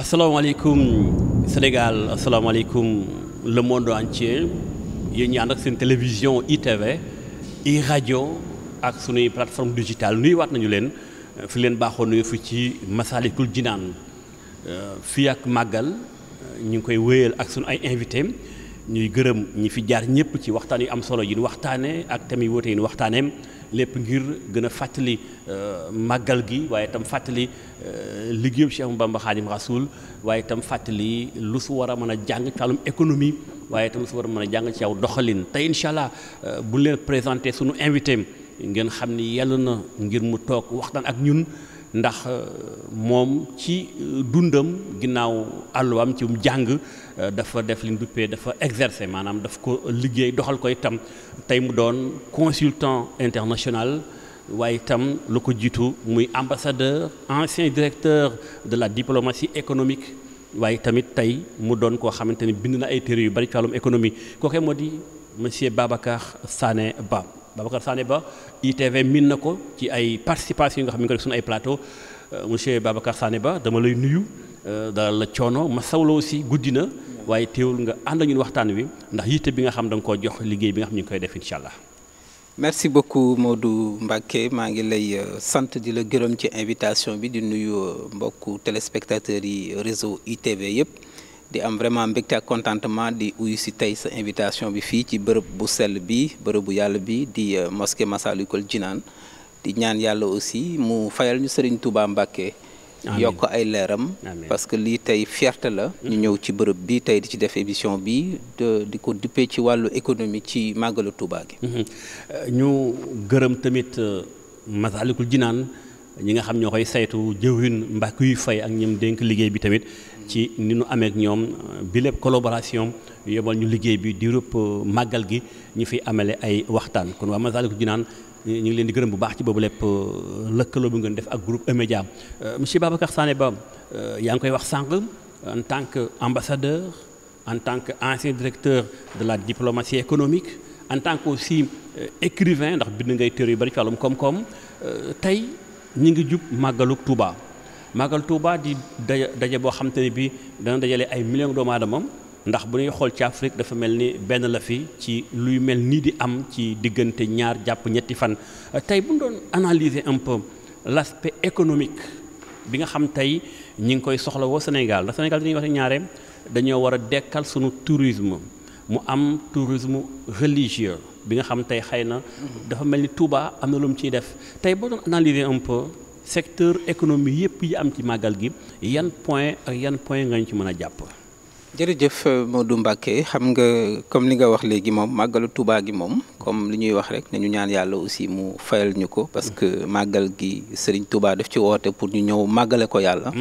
asalaamaaleykum Sénégal asalaamaaleykum le monde entier yéen ñi ànd ak seen télévision ITV iRadio ak sunuy plateforme digitale nuyuwaat nañu leen fi leen baaxoo nuyu fi ci Massalikul Jinaan fii ak màggal ñu ngi koy wéyal ak sunu ay invité ñuy gërëm ñi fi jaar ñëpp ci waxtaan yu am solo yi ñu waxtaanee ak tamit woote yi ñu waxtaaneem lépp ngir gën a fàttali màggal gi waaye itam fàttali liggéeyu Cheikh Bamba Khadim Rasoul waaye itam fàttali lu su war a mën a jàng ci wàllum économie waaye itam lu su war a mën a jàng ci aw doxalin tey incha allah bu leen présenté sunu invité ngeen xam ni yàlla na ngir mu toog waxtaan ak ñun ndax moom ci dundam ginnaaw àlluwaam ci jàng dafa def li ñu duppee dafa exercer maanaam daf ko liggéey doxal ko itam tey mu doon consultant international waaye itam lu ko jiitu muy ambassadeur ancien directeur de la diplomatie économique waaye tamit tey mu doon koo xamante ni bind na ay téere yu bari ci wàllum économie kooke moo di monsieur Babacar Sané Ba. Babacar Sané Ba ITV min na ko ci ay participation yi nga xam ne nga def suñu ay plateau monsieur Babacar Sané Ba dama lay nuyu dalal la coono ma sawla aussi guddi na waaye teewul nga ànd ñun waxtaan wi ndax yitte bi nga xam da nga koo jox liggéey bi nga xam ñu ngi koy def incha allah. merci beaucoup Modou Mbacké maa ngi lay sant di la gërëm ci invitation bi di nuyu mbokku téléspectateurs yi réseau ITV yëpp. di am vraiment mbégte ak contentement di uyu si tey sa invitation bi fii ci bërëb bu sell bi bërëb bu yàlla bi di mosquée Massalikul Jinaan di ñaan yàlla aussi mu fayal ñu Serigne Touba Mbacké yokk ay leeram parce que lii tey fierté la ñu ñëw ci bërëb bi tey di ci def émission bi di ko duppee ci wàllu économie ci màggalu Touba gi ñu gërëm tamit Massalikul Jinaan ñi nga xam ñoo koy saytu jëwrin Mbacké yu fay ak ñoom dénk liggéey bi tamit ci ni nu amee ak ñoom bi lépp collaboration yebal ñu liggéey bi di rëpp màggal gi ñu fi amale ay waxtaan kon waa Massalikul Jinaan ñu ngi leen di gërëm bu baax ci boobu lépp lëkkaloo bi ngeen def ak groupe E-Média monsieur Babacar Sané Ba yaa ngi koy wax sànq en tant que ambassadeur en tant que ancien directeur de la diplomatie économique en tant que aussi écrivain ndax bind ngay téere yu bari ci wàllum koom-koom tey ñi ngi jub màggalu Touba màggal Touba di daje boo xam te ne bi dana dajale ay millions doomu aadama ndax bu ñuy xool ci Afrique dafa mel ni benn la fi ci luy mel nii di am ci diggante ñaar jàpp ñetti fan tey bu ñu doon analyser un peu l'aspect économique bi nga xam tey ñi ngi koy soxla woo Sénégal ndax Sénégal dañuy wax ñaare dañoo war a dekkal sunu tourisme mu am tourisme religieux bi nga xam tey xëy na dafa mel ni Touba am na lu mu ciy def tey boo doon analyser un peu secteur économie yëpp yi am ci màggal gi yan point ak yan point nga ñu ci mën a jàpp. jërëjëf Modou Mbacké xam nga comme li nga wax léegi moom màggalu Touba gi moom comme li ñuy wax rek nañu ñaan yàlla aussi mu fayal ñu ko parce que màggal gi Serigne Touba daf ci woote pour ñu ñëw màggale ko yàlla.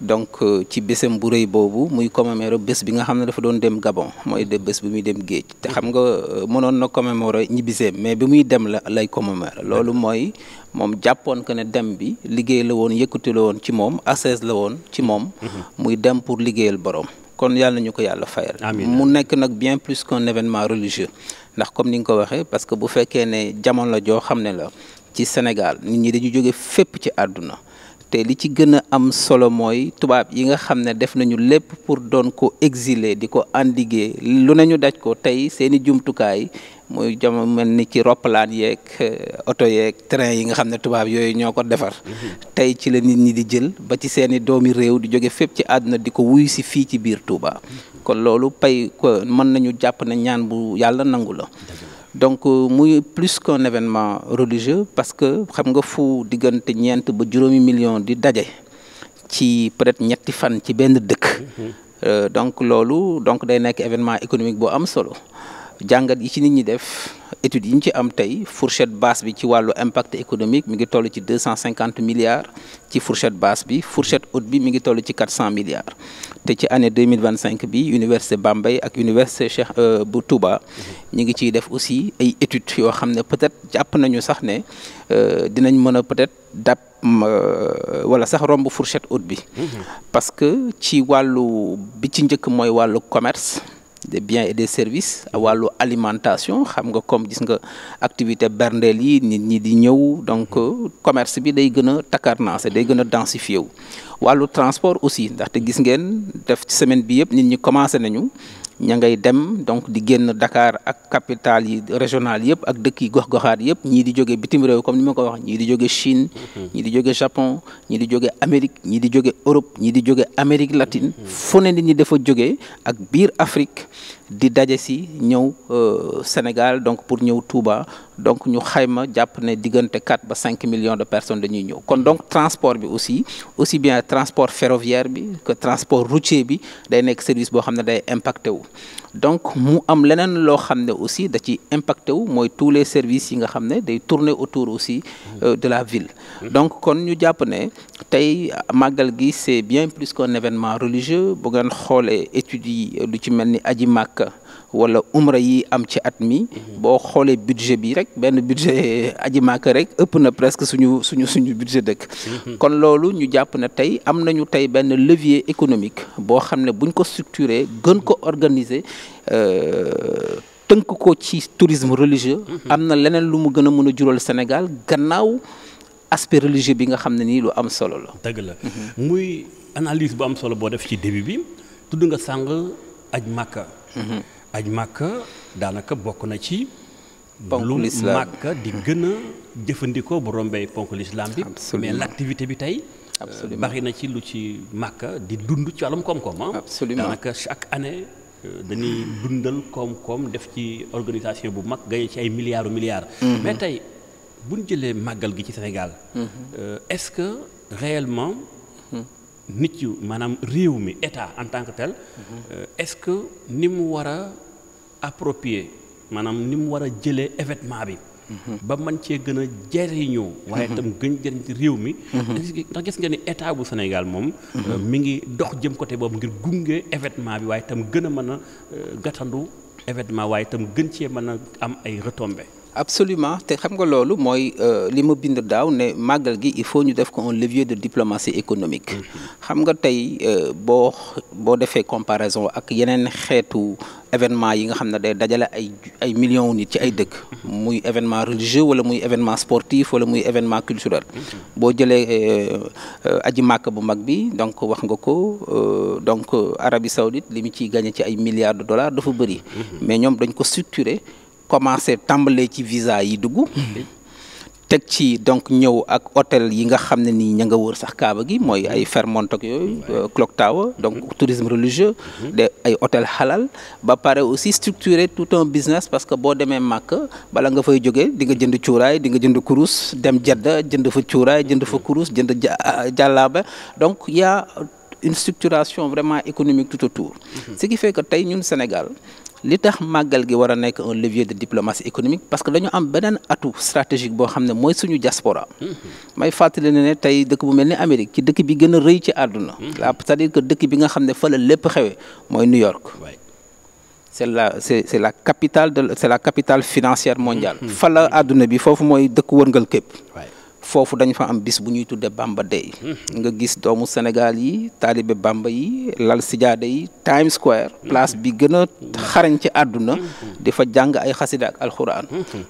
donc ci bésam bu rëy boobu muy commémorer bés bi nga xam ne dafa doon dem Gabon mooy de bés bi muy dem géej te xam nga mënoon na commémorer ñibbiseem mais bi muy dem la lay commémorer loolu mooy moom jàppoon que ne dem bi liggéey la woon yëkkati la woon ci moom assaise la woon ci moom muy dem pour liggéeyal borom kon yàlla ñu ko yàlla fayal mu nekk nag bien plus qu'un événement religieux ndax comme ni nga ko waxee parce que bu fekkee ne jamono la joo xam ne la ci Sénégal nit ñi dañu jóge fépp ci àdduna te li ci gën a am solo mooy tubaab yi nga xam ne def nañu lépp pour doon ko exiler di ko endiguer lu nañu daj ko tey seeni jumtukaay muy jamono mel ni ci roppalaan yeeg oto yeeg train yi nga xam ne tubaab yooyu ñoo ko defar tey ci la nit ñi di jël ba ci seeni doomi réew di jóge fépp ci àdduna di ko wuyu si fii ci biir Touba kon loolu pay ko mën nañu jàpp ne ñaan bu yàlla nangu la donc muy plus qu'un événement religieux parce que xam nga fu diggante ñeent ba juróomi million di daje ci peut-être ñetti fan ci benn dëkk donc loolu donc day nekk événement économique boo am solo jàngat yi ci nit ñi def études yi ñu ci am tey fourchette basse bi ci wàllu impact économique mi ngi toll ci 250 milliards ci fourchette basse bi fourchette haute bi mi ngi toll ci 400 milliards te ci année 2025 bi université Bambey ak université Cheikh bu Touba ñu ngi ciy def aussi ay études yoo xam ne peut-être jàpp nañu sax ne dinañ mën a peut-être dab wala sax romb fourchette haute bi parce que ci wàllu bi ci njëkk mooy wàllu commerce des biens et des services wàllu alimentation xam nga comme gis nga activité berndeel yi nit ñi di ñëw donc commerce bi day gën a takarnaase day gën a densifié wu wàllu transport aussi ndaxte gis ngeen def ci semaine bi yëpp nit ñi commencé nañu ña ngay dem donc di génn Dakar ak capitale yi régionale yëpp ak dëkk yi gox-goxaat yëpp ñii di jóge bitim réew comme ni ma ko wax ñii di jóge Chine ñii di jóge Japon ñii di jóge Amérique ñii di jóge Europe ñii di jóge Amérique latine fu ne nit ñi dafa jógee ak biir Afrique di daje si ñëw Sénégal donc pour ñëw Touba donc ñu xayma jàpp ne diggante 4 ba 5 millions de personnes dañuy ñëw kon donc transport bi aussi bien transport ferroviaire bi que transport routier bi day nekk service boo xam ne day impacté wu donc mu am leneen loo xam ne aussi da ci impacté wu mooy tous les services yi nga xam ne day tourner autour aussi de la ville donc kon ñu jàpp ne tey màggal gi c'est bien plus qu'un événement religieux bu ngeen xoolee études yi lu ci mel ni aji Màkka wala umra yi am ci at mi boo xoolee budget bi rek benn budget aji Màkka rek ëpp na presque suñu budget dëkk kon loolu ñu jàpp ne tey am nañu tey benn levier économique boo xam ne buñ ko structuré gën ko organiser tënk ko ci tourisme religieux am na leneen lu mu gën a mën a jural Sénégal gannaaw aspect religieux bi nga xam ne nii lu am solo la. dëgg la muy analyse bu am solo boo def ci début bi tudd nga sàng aj Màkka aj Màkka daanaka bokk na ci lu Màkka di gën a jëfandikoo bu rombee ponk l'islam bi mais l'activité bi tey bari na ci lu ci Màkka di dund ci wàllum koom-koom daanaka chaque année dañuy dundal koom-koom def ci organisation bu mag gañe ci ay milliards mais tey bu ñu jëlee màggal gi ci Sénégal est-ce que réellement nit yu maanaam réew mi état en tant que tel est-ce que ni mu war a approprier maanaam ni mu war a jëlee événement bi ba mën cee gën a jëriñoo waaye itam gën jëriñ ci réew mi ndax gis nga ni état bu Sénégal moom mi ngi dox jëm côté boobu ngir gunge événement bi waaye itam gën a mën a gàttandu événement waaye itam gën cee mën a am ay retombées. Absolument te xam nga loolu mooy li ma bind daaw ne màggal gi il faut ñu def ko un levier de diplomatie économique xam nga tey boo defee comparaison ak yeneen xeetu événement yi nga xam ne day dajale ay millions nit ci ay dëkk muy événement religieux wala muy événement sportif wala muy événement culturel boo jëlee aji màkk bu mag bi donc wax nga ko donc Arabie Saoudite li mu ciy gagné ci ay milliards de dollars dafa bëri mais ñoom dañ ko structuré commencé tàmbalee ci visa yi dugg teg ci donc ñëw ak hôtel yi nga xam ne nii ña nga wër sax Kaaba gi mooy ay Fairmont ak yooyu Clock Tower donc tourisme religieux de ay hôtel halal ba pare aussi structurer tout un business parce que boo demee Màkka bala nga fay jógee di nga jënd cuuraay di nga jënd kurus dem Jedda jënd fa cuuraay jënd fa kurus jënd jàllaaba donc y a une structuration vraiment économique tout autour ce qui fait que tey ñun Sénégal li tax màggal gi war a nekk un levier de diplomatie économique parce que dañu am beneen atout stratégique boo xam ne mooy suñu diaspora may fàttali ne tey dëkk bu mel ni Amérique ci dëkk bi gën a rëy ci àdduna c'est-à-dire que dëkk bi nga xam ne fa la lépp xewe mooy New York c'est la capitale financière mondiale fa la àdduna bi foofu mooy dëkk wërngal képp foofu dañ fa am bis bu ñuy tudde Bamba Day nga gis doomu Sénégal yi taalibe Bamba yi lal sijaada yi Times Square place bi gën a xarañ ci àdduna di fa jàng ay xasida ak alxuraan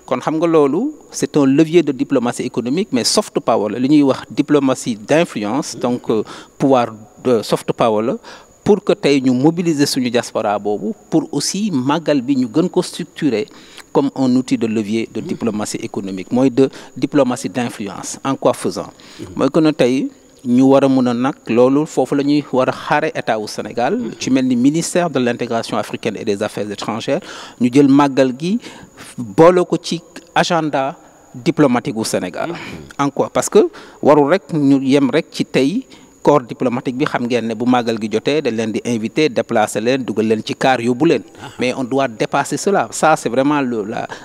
kon xam nga loolu c'est un levier de diplomatie économique mais soft power la li ñuy wax diplomatie d'influence donc pouvoir de soft power la pour que tey ñu mobiliser suñu diaspora boobu pour aussi màggal bi ñu gën ko structurer comme un outil de levier de diplomatie économique mooy de diplomatie d'influence en quoi faisant mooy que ne tey ñu war a mun a nag loolu foofu la ñuy war a xaare état wu Sénégal ci mel ni ministère de l'intégration africaine et des affaires étrangères ñu jël màggal gi boole ko ci agenda diplomatique wu Sénégal en quoi parce que warul rek ñu yem rek ci tey corps diplomatique bi xam ngeen ne bu màggal gi jotee dañ leen di inviter déplacer leen dugal leen ci car yóbbu leen mais on doit dépasser cela ça c'est vraiment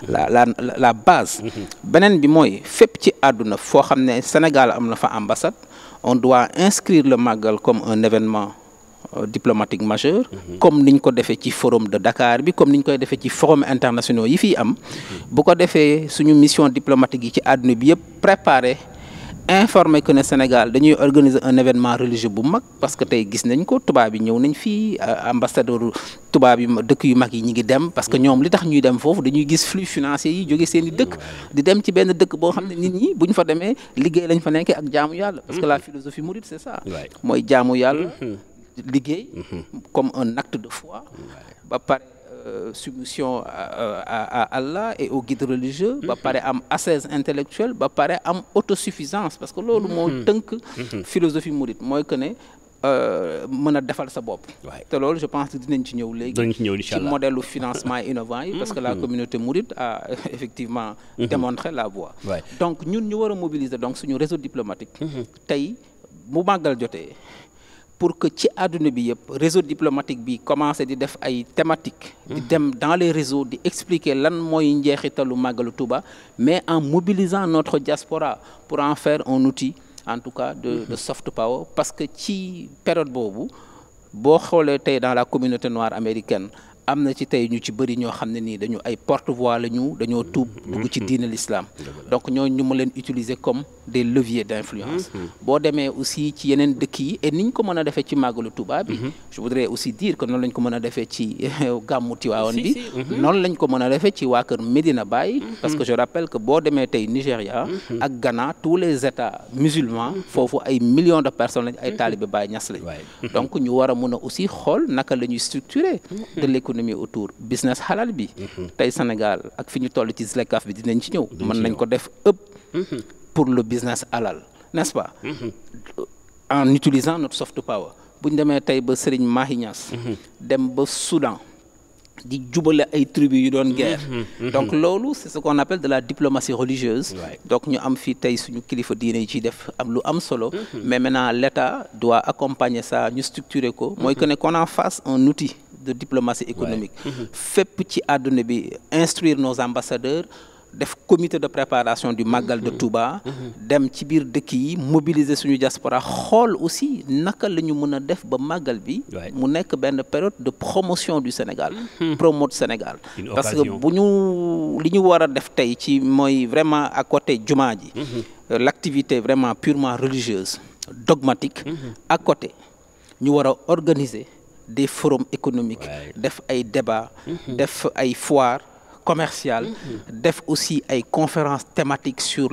la base beneen bi mooy fépp ci àdduna foo xam ne Sénégal am na fa ambassade on doit inscrire le màggal comme un événement diplomatique majeur comme niñ ko defee ci forum de Dakar bi comme niñ koy defee ci forum internationaux yi fii am bu ko defee suñu mission diplomatique yi ci àdduna bi yëpp préparer informer que ne Sénégal dañuy organiser un événement religieux bu mag parce que tey gis nañ ko tubaab yi ñëw nañ fii ambassadeur tubaab yi dëkk yu mag yi ñi ngi dem parce que ñoom li tax ñuy dem foofu dañuy gis flux financier yi jóge seen i dëkk di dem ci benn dëkk boo xam ne nit ñi bu ñu fa demee liggéey lañ fa nekkee ak jaamu yàlla parce que la philosophie mouride c'est ça mooy jaamu yàlla liggéey comme un acte de foi ba pare soumission à Allah et au guide religieux ba pare am assise intellectuelle ba pare am autosuffisance parce que loolu moo tënk philosophie mouride mooy que ne mën a defal sa bopp te loolu je pense que dinañ ci ñëw léegi ci modèle u financement innovant yi parce que la communauté mouride a effectivement démontré la voie donc ñun ñu war a mobiliser donc suñu réseau diplomatique tey bu màggal jotee pour que ci àdduna bi yëpp réseau diplomatique bi commencé di def ay thématiques di dem dans les réseaux di expliquer lan mooy njeexitalu màggalu Touba mais en mobilisant notre diaspora pour en faire un outil en tout cas de soft power parce que ci période boobu boo xoolee tey dans la communauté noire américaine am na ci tey ñu ci bëri ñoo xam ne nii dañu ay porte-voix la ñu dañoo tuub dugg ci diine l'islam donc ñooñu ñu ma leen utiliser comme des leviers d'influence boo demee aussi ci yeneen dëkk yi et ni ñu ko mën a defee ci màggalu Touba bi je voudrais aussi dire que noonu lañ ko mën a defee ci gàmmu Tiwaawan bi noonu lañ ko mën a defee ci waa kër Medina Baye parce que je rappelle que boo demee tey Nigéria ak Ghana tous les états musulmans foofu ay millions de personnes lañ ay talibé Baye Ñas lañ donc ñu war a mën a aussi xool naka la ñuy structurer de l'économie autour business halal bi tey Sénégal ak fi ñu toll ci ZLECAf bi dinañ ci ñëw mën nañ ko def pour le business halal n'est-ce pas en utilisant notre soft power bu ñu demee tey ba Serigne Mahi Niass dem ba Soudan di jubale ay tribus yu doon guerre donc loolu c'est ce qu'on appelle de la diplomatie religieuse donc ñu am fii tey suñu kilifa diine yi ciy def am lu am solo mais maintenant l'État doit accompagner ça ñu structurer ko mooy que ne qu'on en fasse un outil de diplomatie économique fépp ci àdduna bi instruire nos ambassadeurs def comité de préparation du Magal de Touba dem ci biir dëkk yi mobiliser suñu diaspora xool aussi naka la ñu mën a def ba Magal bi mu nekk benn période de promotion du Sénégal promote Sénégal parce que bu ñu li ñu war a def tey ci mooy vraiment à côté jumaa ji l'activité vraiment purement religieuse dogmatique à côté ñu war a organiser des forums économiques def ay débats def ay foires commercial def aussi ay conférences thématiques sur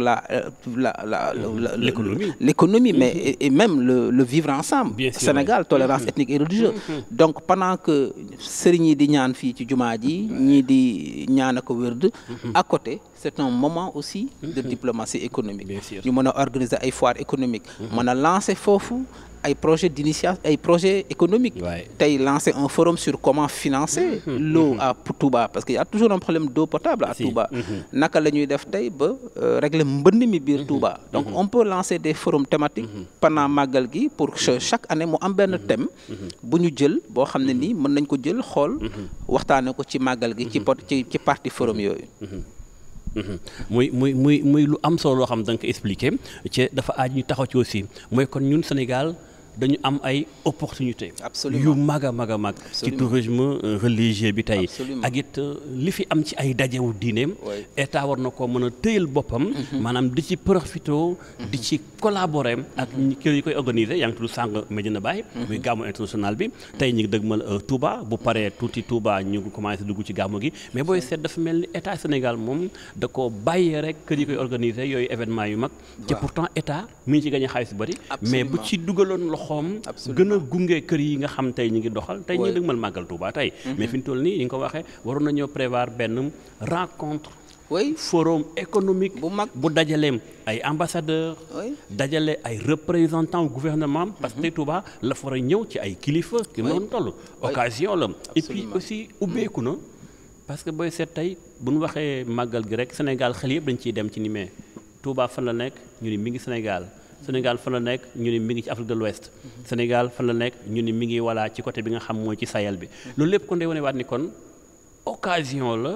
l'économie mais et même le vivre ensemble Sénégal tolérance ethnique et religieuse donc pendant que sëriñ yi di ñaan fii ci jumaa ji ñii di ñaan ak wërd à côté c'est un moment aussi de diplomatie économique ñu mën a organiser ay foires économiques mën a lancer foofu ay projets d'initiation ay projets économiques tey lancer un forum sur comment financer l'eau à Touba parce qu'il y a toujours un problème d'eau potable à Touba naka la ñuy def tey ba régler mbënn mi biir Touba donc on peut lancer des forums thématiques pendant màggal gi pour que chaque année mu am benn thème bu ñu jël boo xam ne nii mën nañ ko jël xool waxtaane ko ci màggal gi ci partie forum yooyu muy lu am solo loo xam da nga ko expliqué ci dafa aaj ñu taxaw ci aussi mooy kon ñun Sénégal dañu am ay opportunité yu mag a mag a mag ci tourisme religieux bi tey ak it li fi am ci ay dajewu diineem état war na ko mën a téyal boppam maanaam di ci profité di ci collaborer ak kër yi koy organiser yaa ngi tudd sàng Medina Baye muy gàmmu international bi tey ñu ngi dëgmal Touba bu paree tuuti Touba ñu ngi commencé dugg ci gàmmu gi mais booy seet dafa mel ni état Sénégal moom da ko bàyyee rek kër yi koy organiser yooyu événement yu mag te pourtant état mi ngi ci gagné xaalis bari mais bu ci dugaloon loxoom gën a gunge kër yi nga xam tey ñu ngi doxal tey ñu dëgmal màggal Touba tey mais fi ñu toll nii yi nga ko waxee waroon nañoo prévoir benn rencontre forum économique bu mag bu dajaleem ay ambassadeurs dajale ay représentants au gouvernement parce que tey Touba la fa war a ñëw ci ay kilifa ki noonu toll occasion la et puis aussi ubbeeku na parce que booy seet tey bu ñu waxee màggal gi rek Sénégal xel yëpp dañ ciy dem ci ni mais Touba fan la nekk ñu ni mi ngi Sénégal fan la nekk ñu ni mi ngi ci Afrique de l'Ouest Sénégal fan la nekk ñu ni mi ngi walla ci côté bi nga xam mooy ci Sahel bi loolu lépp kon day wane waat ni kon occasion la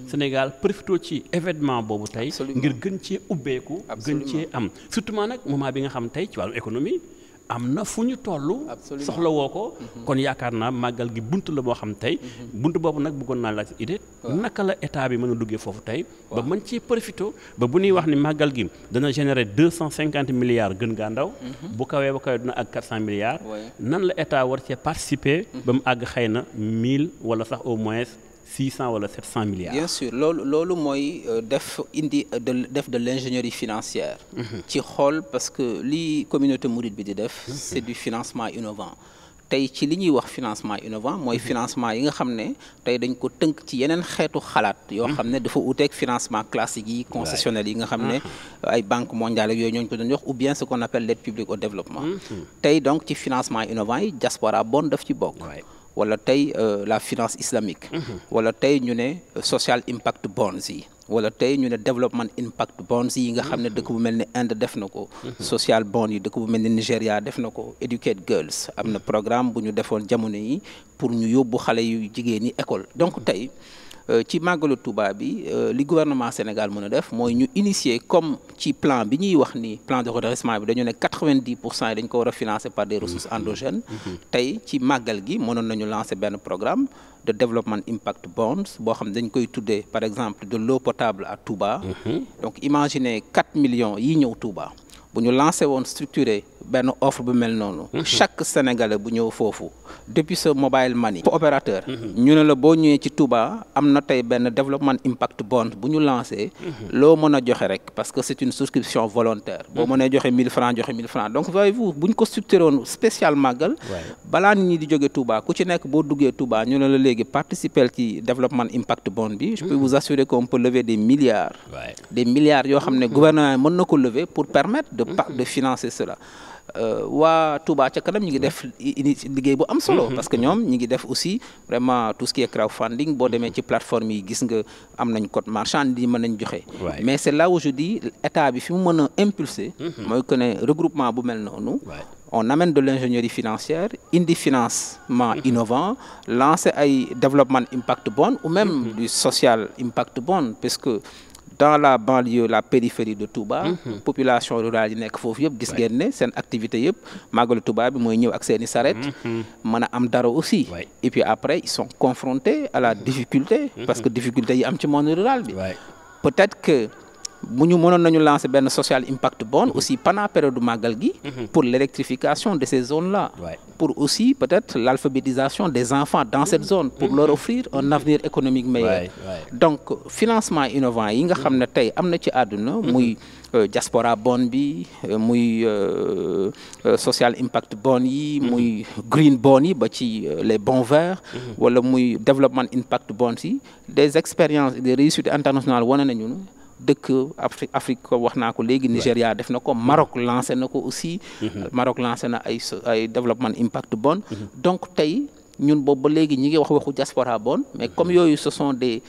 Sénégal profité ci événement boobu tey ngir gën cee ubbeeku gën cee am surtout nag moment bi nga xam tey ci wàllu économie am na fu ñu toll. soxla woo ko. kon yaakaar naa màggal gi bunt la boo xam tey. bunt boobu nag bëggoon naa laaj idée. naka la état bi mën a duggee foofu tey. ba mën ci profité ba bu ñuy wax ni màggal gi dana générer 250 milliards gën gaa ndaw. bu kawee ba kawee dina ak 400 milliards. nan la état war cee participer. ba mu àgg xëy na 1000 wala sax au moins 600 wala 700 milliards. bien sûr loolu mooy def de l'ingénierie financière. ci xool parce que li communauté mouride bi di def. c'est du financement innovant. tey ci li ñuy wax financement innovant mooy financement yi nga xam ne tey dañ ko tënk ci yeneen xeetu xalaat yoo xam ne dafa uteeg financement classique yi concessionnel yi nga xam ne ay banque mondiale ak yooyu ñooñu ko doon wax ou bien ce qu'on appelle l'aide publique au développement. tey donc ci financement innovant yi diaspora bond daf ci bokk. wala tey la finance islamique. wala tey ñu ne social impact bonds yi. wala tey ñu ne development impact bonds yi nga xam ne dëkk bu mel ni Inde def na ko. social bond yi dëkk bu mel ni Nigéria def na ko. Educate Girls am na programme bu ñu defoon jamono yi pour ñu yóbbu xale yu jigéen ñi école donc tey ci màggalu Touba bi li gouvernement Sénégal mën a def mooy ñu initier comme ci plan bi ñuy wax ni plan de redressement bi dañu ne 90% yi dañ ko war a financer par des ressources endogènes. tey ci màggal gi mënoon nañu lancer benn programme de développement impact bonds boo xam ne dañ koy tuddee par exemple de l'eau potable à Touba. donc imaginez 4 millions yi ñëw Touba bu ñu lancé woon structuré benn offre bu mel noonu. chaque Sénégalais bu ñëw foofu depuis ce mobile money. opérateur. ñu ne la boo ñëwee ci Touba am na tey benn développement impact bond bu ñu lancé. loo mën a joxe rek parce que c'est une souscription volontaire. boo mënee joxe 1000 francs joxe 1000 francs donc voyez-vous bu ñu ko structuré woon spécial màggal. balaa nit ñi di jóge Touba ku ci nekk boo duggee Touba ñu ne la léegi participer ci développement impact bond bi. je peux vous assurer qu'on peut lever des milliards. des milliards yoo xam ne gouvernement mën na ko lever pour permettre de financer cela. waa Touba ca kanam ñi ngi def liggéey bu am solo parce que ñoom ñi ngi def aussi vraiment tout ce qui est crowdfunding boo demee ci plateforme yi gis nga am nañ code marchand di mën nañ joxe mais c'est là où je dis état bi fi mu mën a impulser mooy que ne regroupement bu mel noonu on amène de l'ingénierie financière indi financement innovant lancer ay développement impact bond ou même du social impact bond parce que dans la banlieue la périphérie de Touba. population rurale yi nekk foofu yëpp gis ngeen ne seen activité yëpp màggalu Touba bi mooy ñëw ak seeni saret mën a am dara aussi. et puis après ils sont confrontés à la difficulté. parce que difficulté yi am ci monde rural bi. peut-être que bu ñu mënoon nañu lancer benn social impact bond aussi pendant période màggal gi. pour l'électrification de ces zones-là. pour aussi peut-être l'alphabétisation des enfants dans cette zone. pour leur offrir un avenir économique meilleur. donc financement innovant yi nga xam ne tey am na ci àdduna. muy diaspora bond bi muy social impact bond yi. muy green bond yi ba ci les bons verts. wala muy développement impact bonds yi des expériences des réussites internationales wane nañu. dëkk Afrique ko wax naa ko léegi Nigéria def na ko Maroc lancé na ko aussi. Maroc lancé na ay développement impact bond. donc tey ñun boobu ba léegi ñi ngi wax waxu diaspora bond mais comme yooyu ce sont des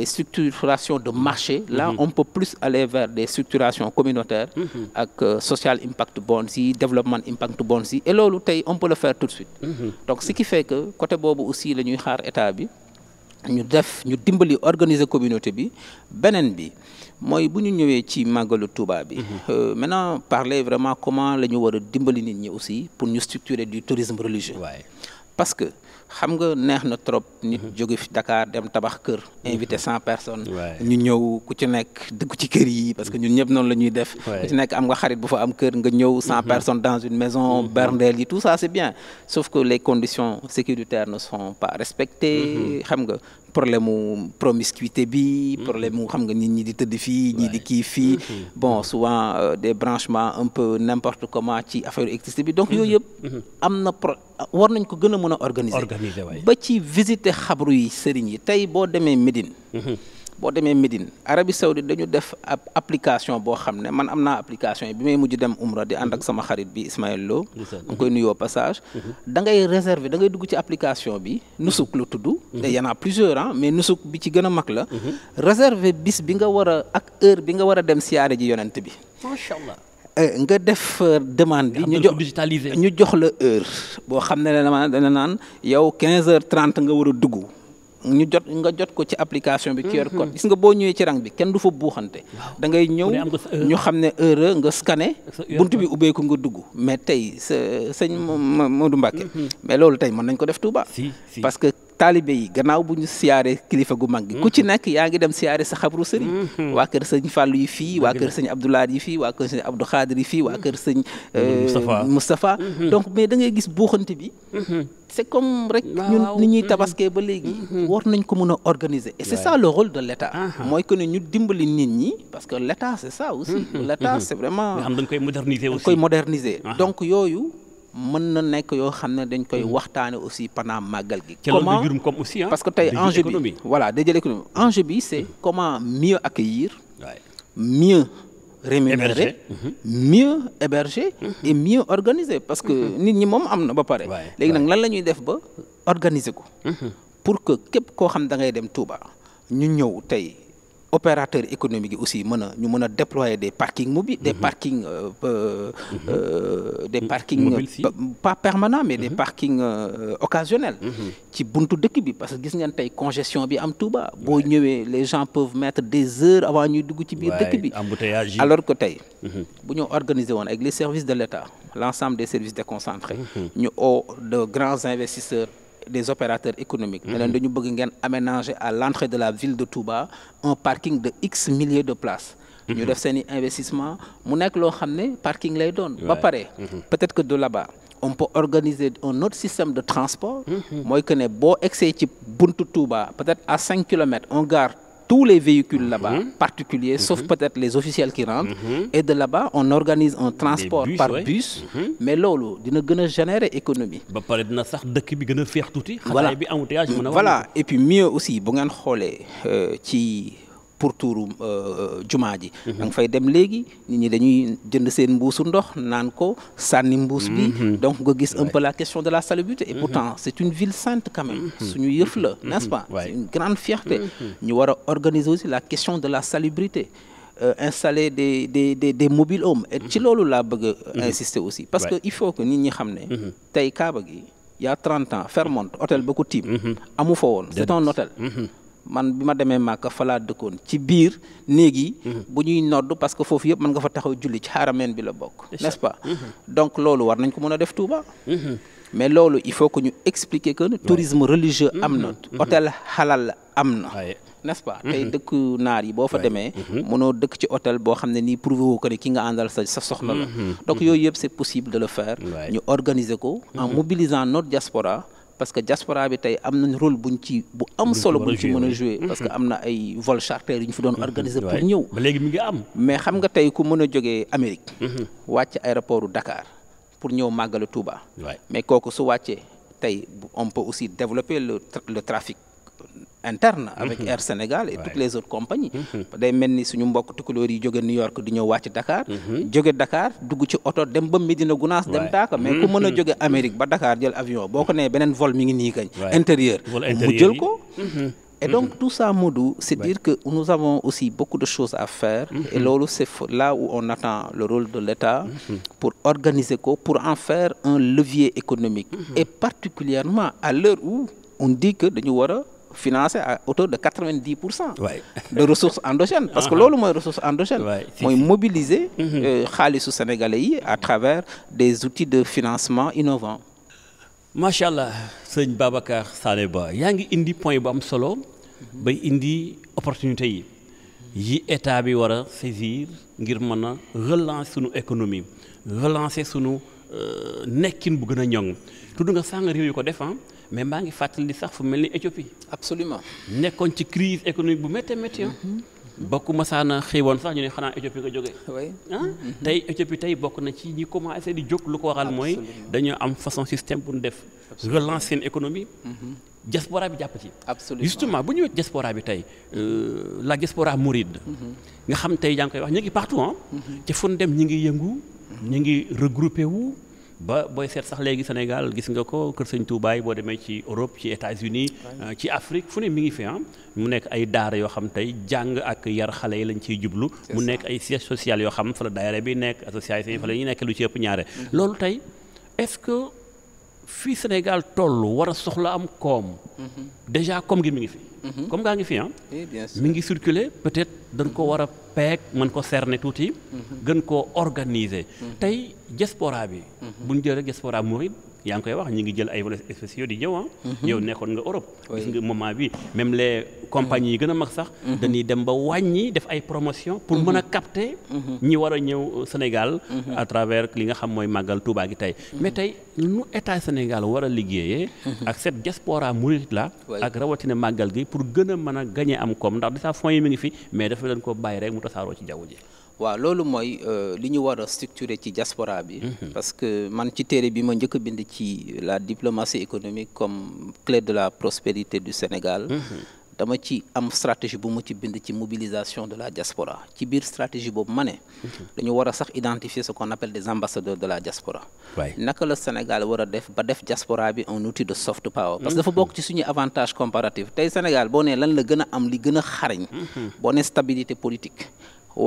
structurations de marché. là on peut plus aller vers des structurations communautaires. ak social impact bonds yi développement impact bonds yi et loolu tey on peut le faire tout de suite. donc ce qui fait que côté boobu aussi la ñuy xaar état bi. ñu dimbali organiser communauté bi beneen bi mooy bu ñu ñëwee ci màggalu Touba bi. maintenant parler vraiment comment la ñu war a dimbali nit ñi aussi pour ñu structurer du tourisme religieux. parce que xam nga neex na trop nit jóge fi Dakar dem tabax kër invité 100 personnes. ñu ñëw ku ci nekk dugg ci kër yi parce que ñun ñëpp noonu la ñuy def. ku ci nekk am nga xarit bu fa am kër nga ñëw 100 personnes dans une maison berndeel yi tout ça c'est bien sauf que les conditions sécuritaires ne sont pas respectées. xam nga problème mu promiscuité bi. problème mu xam nga nit ñi di tëdd fii ñi di kii fii. bon souvent des branchements un peu n'importe comment ci affaire électricité bi donc yooyu yëpp am na war nañ ko gën a mën a organiser ba ci visiter xabru yi sëriñ yi tey boo demee Médine. Arabie Saoudite dañu def ab application boo xam ne man am naa application yi bi may mujj dem Umra di ànd ak sama xarit bi Ismaël Lo nga koy nuyoo passage da ngay réserver da ngay dugg ci application bi nusuk lu tudd te y en a plusieurs mais nusuk bi ci gën a mag la réserver bis bi nga war a ak heure bi nga war a dem siyaare ji yonent bi macha allah nga def demande bi ñu jox la heure boo xam ne dana naan yow 15h30 nga war a dugg nga jot ko ci application bi QR code gis nga boo ñëwee ci rang bi kenn du fa buuxante da ngay ñëw ñu xam ne heure nga scanné buntu bi ubbeeku nga dugg mais tey sëñ Modou Mbacké mais loolu tey mën nañ ko def Touba parce que taalibe yi gannaaw bu ñu siyaare kilifa gu mag gi ku ci nekk yaa ngi dem siyaare sa xabru sëriñ waa kër sëñ Fallou yi fii waa kër sëñ Abdoulaye yi fii waa kër sëñ Abdou Khadir yi fii waa kër sëñ Moustapha donc mais da ngay gis buuxante bi c'est comme rek ñun ni ñuy tabaskee ba léegi war nañ ko mën a organiser et c'est ça le rôle de l'État mooy que ne ñu dimbali nit ñi parce que l'État c'est ça aussi l'État c'est vraiment dañ koy moderniser aussi dañ koy moderniser donc yooyu mën na nekk yoo xam ne dañ koy waxtaane aussi pendant màggal gi comment parce que tey enjeu bi voilà déjà l'économie enjeu bi c'est comment mieux accueillir mieux rémunérer mieux héberger et mieux organiser parce que nit ñi moom am na ba pare léegi nag lan la ñuy def ba organiser ko pour que képp koo xam da ngay dem Touba ñu ñëw tey opérateurs économiques yi aussi ñu mën a déployer des parkings mobiles des parkings pas permanents mais des parkings occasionnels ci buntu dëkk bi parce que gis ngeen tey congestion bi am Touba boo ñëwee les gens peuvent mettre des heures avant ñuy dugg ci biir dëkk bi alors que tey bu ñu organiser woon avec les services de l'État l'ensemble des services déconcentrés ñu de grands investisseurs des opérateurs économiques ne leen dañu bëgg ngeen aménager à l'entrée de la ville de Touba un parking de X milliers de places ñu def seeni investissement mu nekk loo xam ne parking lay doon ba pare peut-être que de là-bas on peut organiser un autre système de transport mooy que ne boo egsee ci buntu Touba peut-être à 5 kilomètres on gare tous les véhicules là-bas particuliers sauf peut-être les officiels qui rentrent et de là-bas on organise un transport par bus mais loolu dina gën a générer économie ba pare dina sax dëkk bi gën a féex tuuti xataay bi embouteillage mën a voilà et puis mieux aussi bu ngeen xoolee ci pour tuuru jumaa ji da nga fay dem léegi nit ñi dañuy jënd seen mbuusu ndox naan ko sànni mbuus bi donc nga gis un peu la question de la salubrité et pourtant c'est une ville sainte quand même suñu yëf la n'est-ce pas c'est une grande fierté ñu war a organiser aussi la question de la salubrité installer des mobile homes et ci loolu laa bëgg a insister aussi parce que il faut que nit ñi xam ne tey Kaaba gi il y a 30 ans Fairmont hôtel ba ko tiim amu fa woon c'est un hôtel man bi ma demee Màkka fa laa dëkkoon ci biir néeg yi bu ñuy nodd parce que foofu yëpp mën nga fa taxaw julli ci xaarameen bi la bokk n'est-ce pas donc loolu war nañ ko mën a def Touba mais loolu il faut que ñu expliquer que tourisme religieux am na hôtel halal am na n'est-ce pas tey dëkk naar yi boo fa demee mënoo dëkk ci hôtel boo xam ne nii prouvé woo que ne ki nga àndal sa soxna la donc yooyu yëpp c'est possible de le faire ñu organiser ko en mobilisant notre diaspora parce que diaspora bi tey am nañ rôle bu am solo buñ ci mën a jouer parce que am na ay vol charter yu ñu fi doon organiser pour ñëw ba léegi mi ngi am mais xam nga tey ku mën a jógee Amérique wàcc aéroport Dakar pour ñëw màggalu Touba mais kooku su wàccee tey on peut aussi développer le trafic interne avec Air Sénégal et toutes les autres compagnies day mel ni suñu mbokk tukulóor yi jóge New York di ñëw wàcc Dakar jóge Dakar dugg ci oto dem ba Médina Gounass dem Daaka mais ku mën a jóge Amérique ba Dakar jël avion boo ko nee beneen vol mi ngi nii kañ intérieur mu jël ko et donc tout ça Modou c'est dire que nous avons aussi beaucoup de choses à faire et loolu c'est là où on attend le rôle de l'État pour organiser ko pour en faire un levier économique et particulièrement à l'heure où on dit que dañu war a financé à hauteur de 90% de ressources endogènes parce que loolu mooy ressources endogènes mooy mobiliser xaalisu sénégalais yi à travers des outils de financement innovants. macha allah sëñ Babacar Sané Ba yaa ngi indi point bu am solo bay indi opportunité yi état bi war a saisir ngir mën a relancer sunu économie relancer sunu nekkin bu gën a ñoŋ tudd nga sànq réew yu ko def mais maa ngi fàttali sax fu mel ni Éthiopie. absolument nekkoon ci crise économique bu méttee métti bokk masaana xëywoon sax ñu ne xanaa Éthiopie nga jógee. tey Éthiopie tey bokk na ci ñi commencé di jóg lu ko waral mooy. dañoo am façon système pour def. relancer seen économie. diaspora bi jàpp ci. absolument justement bu ñëwee diaspora bi tey la diaspora mouride. nga xam tey yaa ngi koy wax ñu ngi partout te fu ñu dem ñi ngi yëngu. ñu ngi regroupé wu. ba booy seet sax léegi Sénégal gis nga ko Kër Sëñ Touba boo demee ci Europe ci États-Unis ci Afrique fu ne mi ngi fi mu nekk ay daara yoo xam tey jàng ak yar xale yi lañ ciy jublu mu nekk ay siège social yoo xam fa la daayira bi nekk association yi fa la ñuy nekk lu ci ëpp ñaare loolu tey est-ce que fii Sénégal toll war a soxla am koom. déjà koom gi mi ngi fi. koom gaa ngi fi ah. mi ngi circuler peut-être dañ ko war a peeg mën ko cerner tuuti. gën koo organiser. tey diaspora bi. bu ñu jël rek diaspora mouride yaa ngi koy wax ñi ngi jël ay volets spéciaux di ñëw ah. yow nekkoon nga Europe. gis nga moment bi même les compagnies yi gën a mag sax. dañuy dem ba wàññi def ay promotion pour mën a capter. ñi war a ñëw Sénégal. à travers li nga xam mooy màggal Touba gi tey. mais tey nu état Sénégal war a liggéeyee. ak cette diaspora mouride la. ak rawatina màggal gi pour gën a mën a gagner am koom ndax déjà fonds yi mi ngi fi mais dafa leen ko bàyyi rek mu tasaaroo ci jaww ji. waaw loolu mooy li ñu war a structurer ci diaspora bi. parce que man ci téere bi ma njëkk a bind ci la diplomatie économique comme clé de la prospérité du Sénégal. dama ci am stratégie bu mu ci bind ci mobilisation de la diaspora ci biir stratégie boobu ma ne. dañu war a sax identifier ce qu'on appelle des ambassadeurs de la diaspora. naka la Sénégal war a def ba def diaspora bi un outil de soft power. parce que dafa bokk ci suñu avantage comparatif tey Sénégal boo nee lan la gën a am li gën a xarañ. boo nee stabilité politique.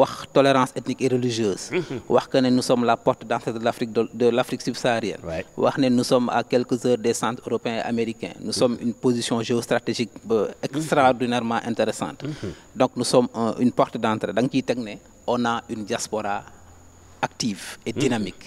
wax tolérance ethnique et religieuse. wax que ne nous sommes la porte d'entrée de l'Afrique subsaharienne. wax ne nous sommes à quelques heures des centres européens et américains. nous sommes une position géostratégique extraordinairement intéressante. donc nous sommes une porte d'entrée da nga ciy teg ne on a une diaspora active et dynamique.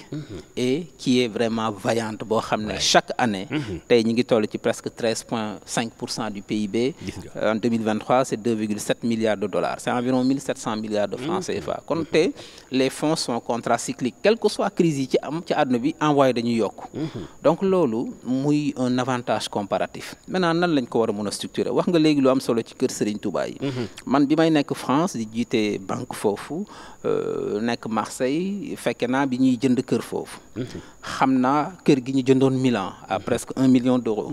et qui est vraiment vaillante boo xam ne chaque année. tey ñu ngi toll ci presque 13,5% du PIB. en 2023 c'est 2,7 milliards de dollars c'est environ 1700 milliards de francs CFA. kon tey les fonds sont contracycliques quelle que soit crise yi ci am ci àdduna bi envoyé dañuy yokk. donc loolu muy un avantage comparatif. maintenant nan lañ ko war a mën a structurer wax nga léegi lu am solo ci kër Serigne Touba yi. man bi may nekk France di jiite banque foofu nekk Marseille. fekke naa bi ñuy jënd kër foofu. xam naa kër gi ñu jëndoon Milan à presque 1 million d'euros.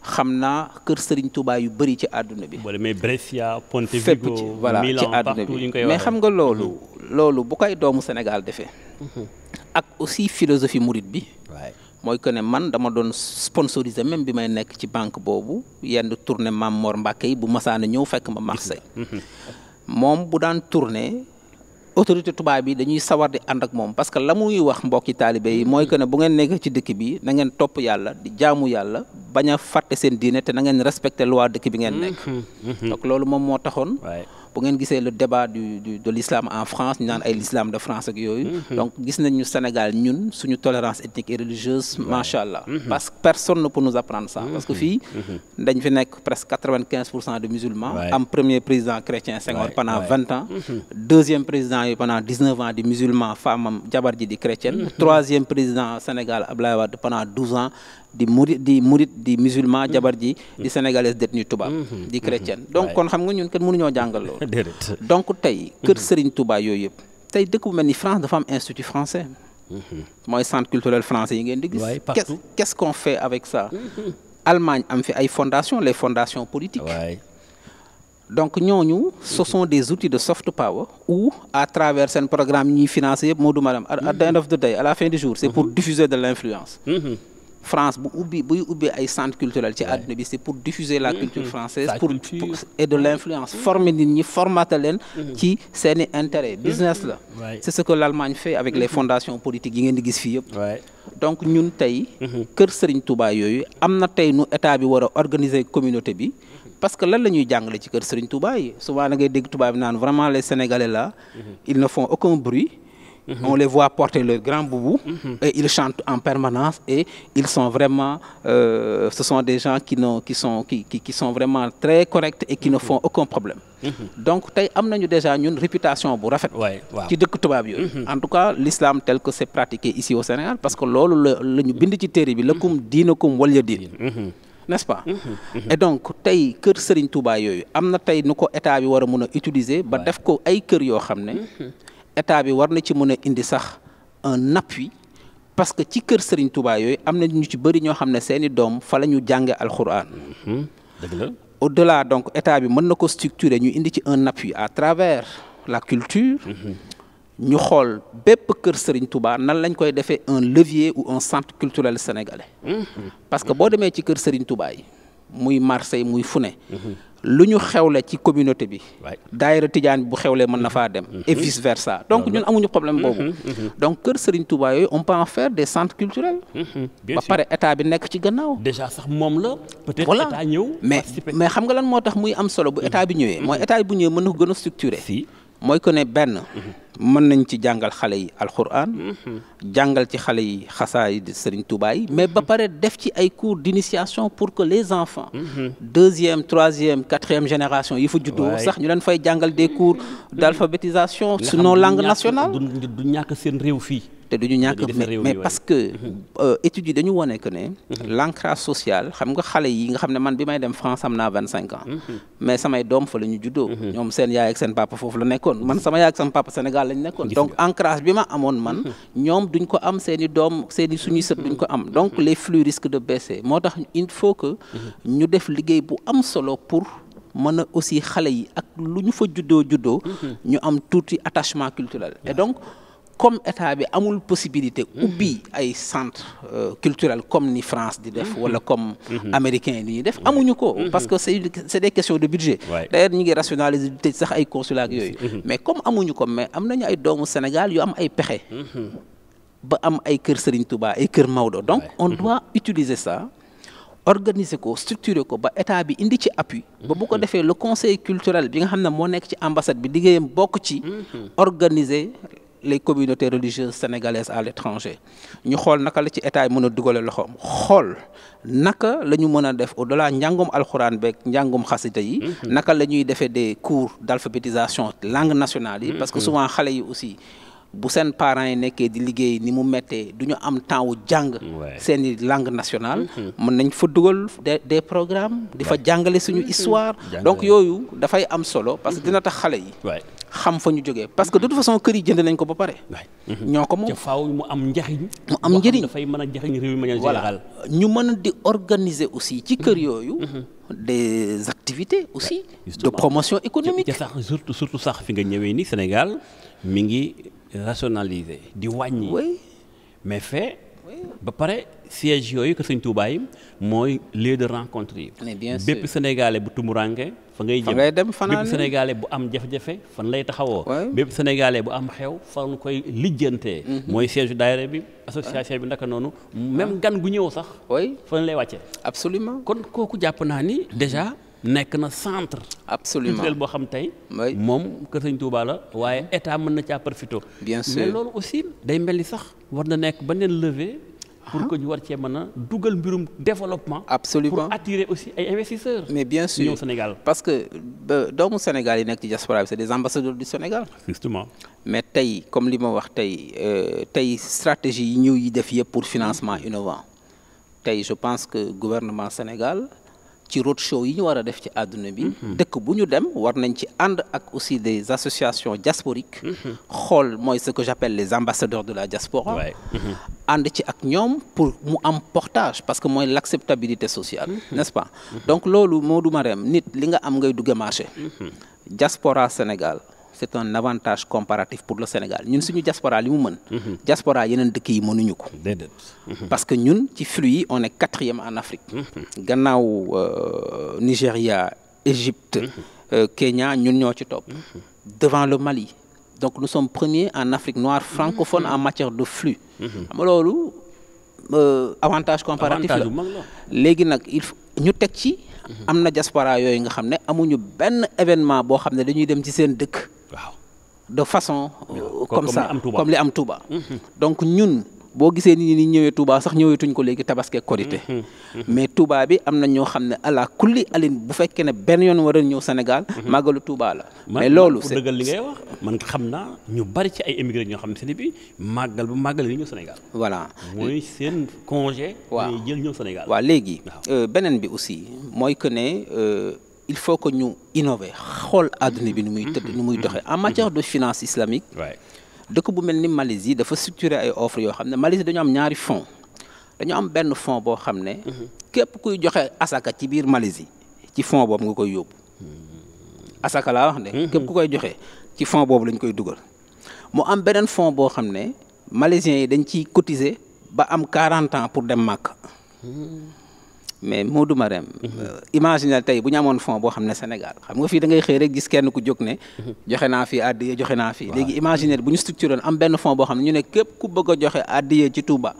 xam naa kër Serigne Touba yu bëri ci àdduna bi. boo demee Brescia Pontevico voilà ci àdduna bi mais xam nga loolu bu koy doomu Sénégal defee. ak aussi philosophie mouride bi. mooy que ne man dama doon sponsoriser même bi may nekk ci banque boobu yenn tournée Mame Mor Mbacke yi bu masaana ñëw fekk ma Marseille. moom bu daan tournée. autorité tubaab bi dañuy sawar di ànd ak moom parce que la muy wax mbokki taalibe yi mooy que ne bu ngeen nekk ci dëkk bi na ngeen topp yàlla di jaamu yàlla bañ a fàtte seen diine te na ngeen respecter loi dëkk bi ngeen nekk. donc loolu moom moo taxoon. bu ngeen gisee le débat de l'islam en France ñu naan ay l'islam de France ak yooyu. donc gis nañu Sénégal ñun suñu tolérance ethnique et religieuse macha allah. parce que personne ne peut nous apprendre ça. parce que fii dañ fi nekk presque 95% de musulmans. am premier président chrétien Senghor pendant 20 ans. deuxième président yi pendant 19 ans di musulman femme am jabar ji di chrétienne. troisième président Sénégal Abdoulaye Wade pendant 12 ans. di murit di musulman jabar ji di sénégalaise détenue tubaab di chrétienne donc kon xam nga ñun kenn mënuñoo jàngal loolu donc tey kër Serigne Touba yooyu yëpp tey dëkk bu mel ni France dafa am institut français mooy centre culturel français yi ngeen di gis qu'est-ce qu'on fait avec ça Allemagne am fi ay fondations les fondations politiques donc ñooñu ce sont des outils de soft power ou à travers seen programme ñuy financé yëpp Modou Madame at the end of the day à la fin du jour c'est pour diffuser de l'influence France buy ubbi ay centre culturel ci àdduna bi c'est pour diffuser la culture française pour et de l'influence former nit ñi formater leen ci seeni intérêt business la c'est ce que l'Allemagne fait avec les fondations politiques yi ngeen di gis fii yëpp donc ñun tey kër Serigne Touba yooyu am na tey nu état bi war a organiser communauté bi parce que lan la ñuy jàngale ci kër Serigne Touba yi souvent da ngay dégg Touba bi naan vraiment les Sénégalais là ils ne font aucun bruit on les voit porter leur grand boubou et ils chantent en permanence et ils sont vraiment ce sont des gens qui sont vraiment très corrects et qui ne font aucun problème donc tey am nañu déjà ñun réputation bu rafet ci dëkk tubaab yooyu en tout cas l'islam tel que c'est pratiqué ici au Sénégal parce que loolu la ñu bind ci téere bi lakum diinakum waliya diin n'est-ce pas et donc tey kër Serigne Touba yooyu am na tey nu ko état bi war a mën a utiliser ba def ko ay kër yoo xam ne état bi war na ci mën a indi sax un appui parce que ci kër Serigne Touba yooyu am na ñu ci bëri ñoo xam ne seeni doom fa la ñu jànge alxuraan dëgg la au-delà donc état bi mën na ko structurer ñu indi ci un appui à travers la culture ñu xool bépp kër Serigne Touba nan lañ koy defee un levier ou un centre culturel sénégalais parce que boo demee ci kër Serigne Touba yi muy Marseille muy fu ne lu ñu xewle ci communauté bi daayira tijaan bu xewlee mën na faa dem et vice versa donc ñun amuñu problème boobu donc kër Serigne Touba yooyu on peut en faire des centres culturels ba pare état bi nekk ci gannaaw déjà sax moom la peut-être état ñëw mais xam nga lan moo tax muy am solo bu état bi ñëwee mooy état bi bu ñëwee mën na ko gën a structuré mooy que ne benn mën nañ ci jàngal xale yi alxuraan jàngal ci xale yi xasaay di Serigne Touba yi mais ba pare def ci ay cours d'initiation pour que les enfants deuxième troisième quatrième génération yi fa juddoo sax ñu leen fay jàngal des cours d'alphabétisation sur nos langues nationales du ñàkk seen réew fii te duñu ñàkk mais parce que études yi dañu wone que ne l'ancrage social xam nga xale yi nga xam ne man bi may dem France am naa 25 ans mais samay doom fa la ñu juddoo ñoom seen yaay ak seen papa foofu la nekkoon man sama yaay ak sama papa Sénégal lañ nekkoon donc ancrage bi ma amoon man ñoom duñ ko am seen i doom seen i suñuy sët duñ ko am donc les flux risquent de baisser moo tax il faut que ñu def liggéey bu am solo pour mën a aussi xale yi ak lu ñu fa juddoo ñu am tuuti attachement culturel et donc comme état bi amul possibilité ubbi ay centre culturel comme ni France di def wala comme américain yi ñuy def amuñu ko parce que c'est des questions de budget d'ailleurs ñu ngi rationaliser tëj sax ay consulat ak yooyu mais comme amuñu ko mais am nañu ay doomu Sénégal yu am ay pexe ba am ay kër Serigne Touba ay kër Maodo donc on doit utiliser ça organiser ko structurer ko ba état bi indi ci appui ba bu ko defee le conseil culturel bi nga xam ne moo nekk ci ambassade bi liggéeyam bokk ci organiser les communautés religieuses sénégalaises à l'étranger ñu xool naka la ci état yi mën a dugale loxoom xool naka la ñu mën a def au-delà njàngum alxuraan beeg njàngum xasida yi naka la ñuy defee des cours d'alphabétisation langue nationale yi parce que souvent xale yi aussi bu seen parents yi nekkee di liggéey ni mu méttee du ñu am temps wu jàng seeni langue nationale mën nañ fa dugal des programmes di fa jàngale suñu histoire donc yooyu dafay am solo parce que dina tax xale yi xam fa ñu jógee parce que de toute façon kër yi jënd nañ ko ba pare ñoo ko moom faaw mu am njariñ dafay mën a jariñ réew mi manière générale ñu mën a di organiser aussi ci kër yooyu des activités aussi de promotion économique sax surtout sax fi nga ñëwee ni Sénégal mi ngi rationaliser di wàññi mais fait ba pare siège yooyu que Sëñ Touba yi mooy lieu de rencontre yi bépp sénégalais bu tumuranke fa ngay jëm bépp sénégalais bu am jafe-jafe fan lay taxawoo bépp sénégalais bu am xew fan koy lijjantee mooy siège daayira bi association bi ndaka noonu même gan gu ñëw sax fan lay wàccee absolument kon kooku jàpp naa ni déjà nekk na centre culturel boo xam tey moom Kër Sëñ Touba la waaye état mën na caa profité bien sûr mais loolu aussi day mel ni sax war na nekk ba neen lever pour que ñu war cee mën a dugal mbirum développement absolument pour attirer aussi ay investisseurs mais bien sûr ñëw Sénégal parce que doomu Sénégal yi nekk ci diaspora bi c'est des ambassadeurs du Sénégal justement mais tey comme li ma wax tey stratégie yi ñëw yi def yëpp pour financement innovant tey je pense que gouvernement Sénégal ci roadshow yi ñu war a def ci àdduna bi dëkk bu ñu dem war nañ ci ànd ak aussi des associations diasporiques xool mooy ce que j'appelle les ambassadeurs de la diaspora ànd ci ak ñoom pour mu am portage parce que mooy l'acceptabilité sociale n'est-ce pas donc loolu Modou Marème nit li nga am ngay dugge marché diaspora Sénégal c'est un avantage comparatif pour le Sénégal ñun suñu diaspora li mu mën diaspora yeneen dëkk yi mënuñu ko parce que ñun ci flux yi on est 4e en Afrique gannaaw Nigéria Égypte Kenya ñun ñoo ci topp devant le Mali donc nous sommes premiers en Afrique noire francophone en matière de flux xam nga loolu avantage comparatif la léegi nag il faut ñu teg ci am na diaspora yooyu nga xam ne amuñu benn événement boo xam ne dañuy dem ci seen dëkk de façon comme ça comme li am Touba donc ñun boo gisee nit ñi ñëwee Touba sax ñëweetuñ ko léegi tabaski korité mais Touba bi am na ñoo xam ne ala kulli alin bu fekkee ne benn yoon war a ñëw Sénégal màggalu Touba la mais loolu pour dëggal li ngay wax man xam naa ñu bari ci ay émigré ñoo xam ne bi màggal bu màggal li ñëw Sénégal voilà mooy seen congé ñuy jël ñëw Sénégal waaw léegi beneen bi aussi mooy que ne il faut que ñu innover xool àdduna bi nu muy tëdd nu muy doxee en matière de finance islamique dëkk bu mel ni Malaisie dafa structurer ay offres yoo xam ne Malaisie dañu am ñaari fonds dañu am benn fonds boo xam ne képp kuy joxe asaka ci biir Malaisie ci fonds boobu nga koy yóbbu asaka laa wax ne képp ku koy joxe ci fonds boobu lañ koy dugal mu am beneen fonds boo xam ne malaisiens yi dañ ciy cotiser ba am 40 ans pour dem Makka mais Modou Marème imagine tey bu ñu amoon fonds boo xam ne Sénégal xam nga fii da ngay xëy rek gis kenn ku jóg ne joxe naa fi addiya joxe naa fi léegi imaginer bu ñu structuré am benn fonds boo xam ne ñu ne képp ku bëgg a joxe addiya ci Touba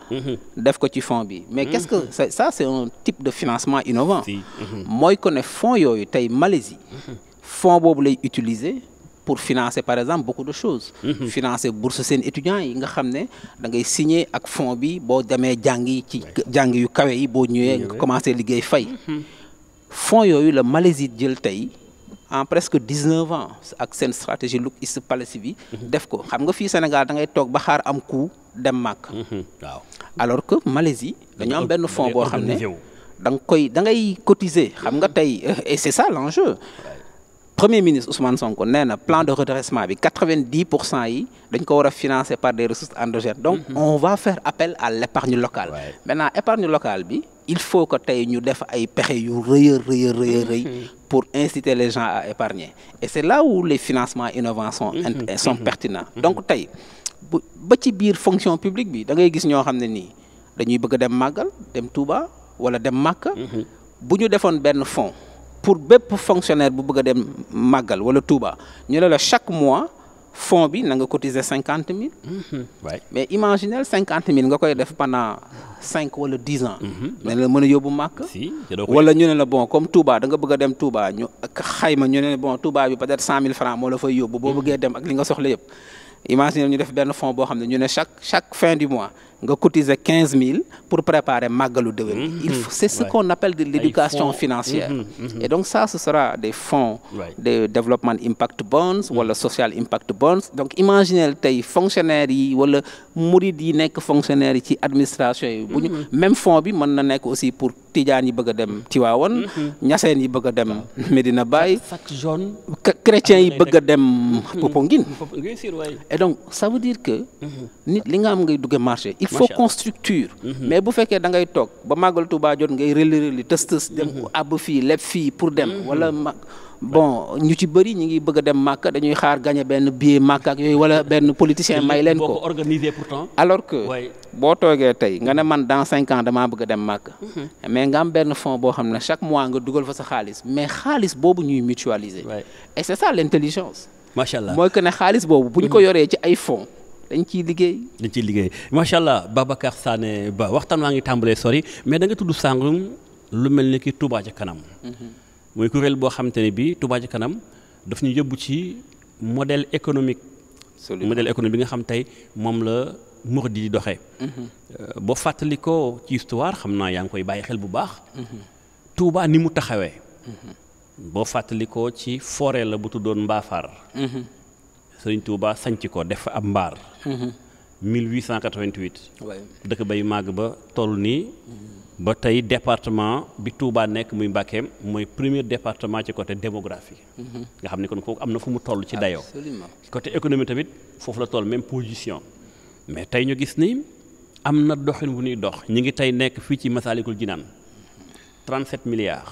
def ko ci fonds bi mais qu'est-ce que ça c'est un type de financement innovant mooy ko ne fonds yooyu tey Malaisie fonds boobu lay utiliser pour financer par exemple beaucoup de choses financer bourse seen étudiants yi nga xam ne da ngay signer ak fonds bi boo demee jàngi ci jàng yu kawe yi boo ñëwee nga commencé liggéey fay fonds yooyu la Malaisie jël tey en presque 19 ans ak seen stratégie Look East Policy bi def ko xam nga fii Sénégal da ngay toog ba xaar am coup dem màkk waaw alors que Malaisie dañu am benn fonds boo xam ne da ngay cotiser xam nga tey et c'est ça l'enjeu Premier ministre Ousmane Sonko nee na plan de redressement bi 90% yi dañ ko war a financer par des ressources endogènes donc on va faire appel à l'épargne locale maintenant épargne locale bi il faut que tey ñu def ay pexe yu rëy pour inciter les gens à épargner et c'est là où les financements innovants sont pertinents donc tey ba ci biir fonction publique bi da ngay gis ñoo xam ne nii dañuy bëgg a dem màggal dem Touba wala dem Makka bu ñu defoon benn fonds pour bépp fonctionnaire bu bëgg a dem màggal wala Touba ñu ne la chaque mois fonds bi na nga cotiser 50 000 mais imaginez 50 000 nga koy def pendant 5 wala 10 ans ne la mën a yóbbu màkk wala ñu ne la bon comme Touba da nga bëgg a dem Touba ñu xayma ñu ne bon Touba bi peut-être 100 000 francs moo la fay yóbbu boo bëggee dem ak li nga soxla yëpp imaginez ñu def benn fonds boo xam ne ñu ne chaque fin du mois nga cotiser 15 000 pour préparer màggalu déwén. C'est ce qu'on appelle de l'éducation financière. Et donc ça, ce sera des fonds de développement impact bonds wala social impact bonds. Donc imaginez tey fonctionnaires yi wala murid yi nekk fonctionnaires yi ci administration yi. bu ñu même fonds bi mën na nekk aussi pour tijaan yi bëgg a dem Tivaouane. ñaseen yi bëgg a dem Medina Baye. chrétiens yi bëgg a dem Popenguine. Et donc ça veut dire que nit li nga am ngay dugge marché. Il faut qu'on structure mais bu fekkee da ngay toog ba màggal Touba jot ngay rëli tës dem àbb fii leb fii pour dem wala bon ñu ci bëri ñu ngi bëgg a dem Màkka dañuy xaar gagné benn billet Màkka ak yooyu wala benn politicien may leen ko organisé pourtant alors que boo toogee tey nga ne man dans 5 ans damaa bëgg a dem Màkka mais nga am benn fonds boo xam ne chaque mois nga dugal fa sa xaalis mais xaalis boobu ñuy mutualiser et c'est ça l'intelligence macha allah mooy que ne xaalis boobu bu ñu ko yoree ci ay fonds dañ ciy liggéey macha allah Babacar Sané Ba waxtaan waa ngi tàmbalee sori mais da nga tudd sànq lu mel ni ki Touba ca kanam. mooy kuréel boo xamante ne bii Touba ca kanam daf ñu yóbbu ci modèle économique. modèle économique bi nga xam tey moom la murid di doxee. boo fàttali ko ci histoire xam naa yaa ngi koy bàyyi xel bu baax. Touba ni mu taxawee. boo fàttali ko ci forêt la bu tuddoon Mbafar. Sëriñ Touba sanc ko def fa ab mbaar 1888 dëkk bay màgg ba toll nii ba tey département bi Touba nekk muy Mbacké mooy premier département ci côté démographie nga xam ne kon kooku am na fu mu toll ci dayoo côté économie tamit foofu la toll même position mais tey ñu gis ni am na doxin bu ñuy dox ñi ngi tey nekk fii ci Massalikul Jinaan 37 milliards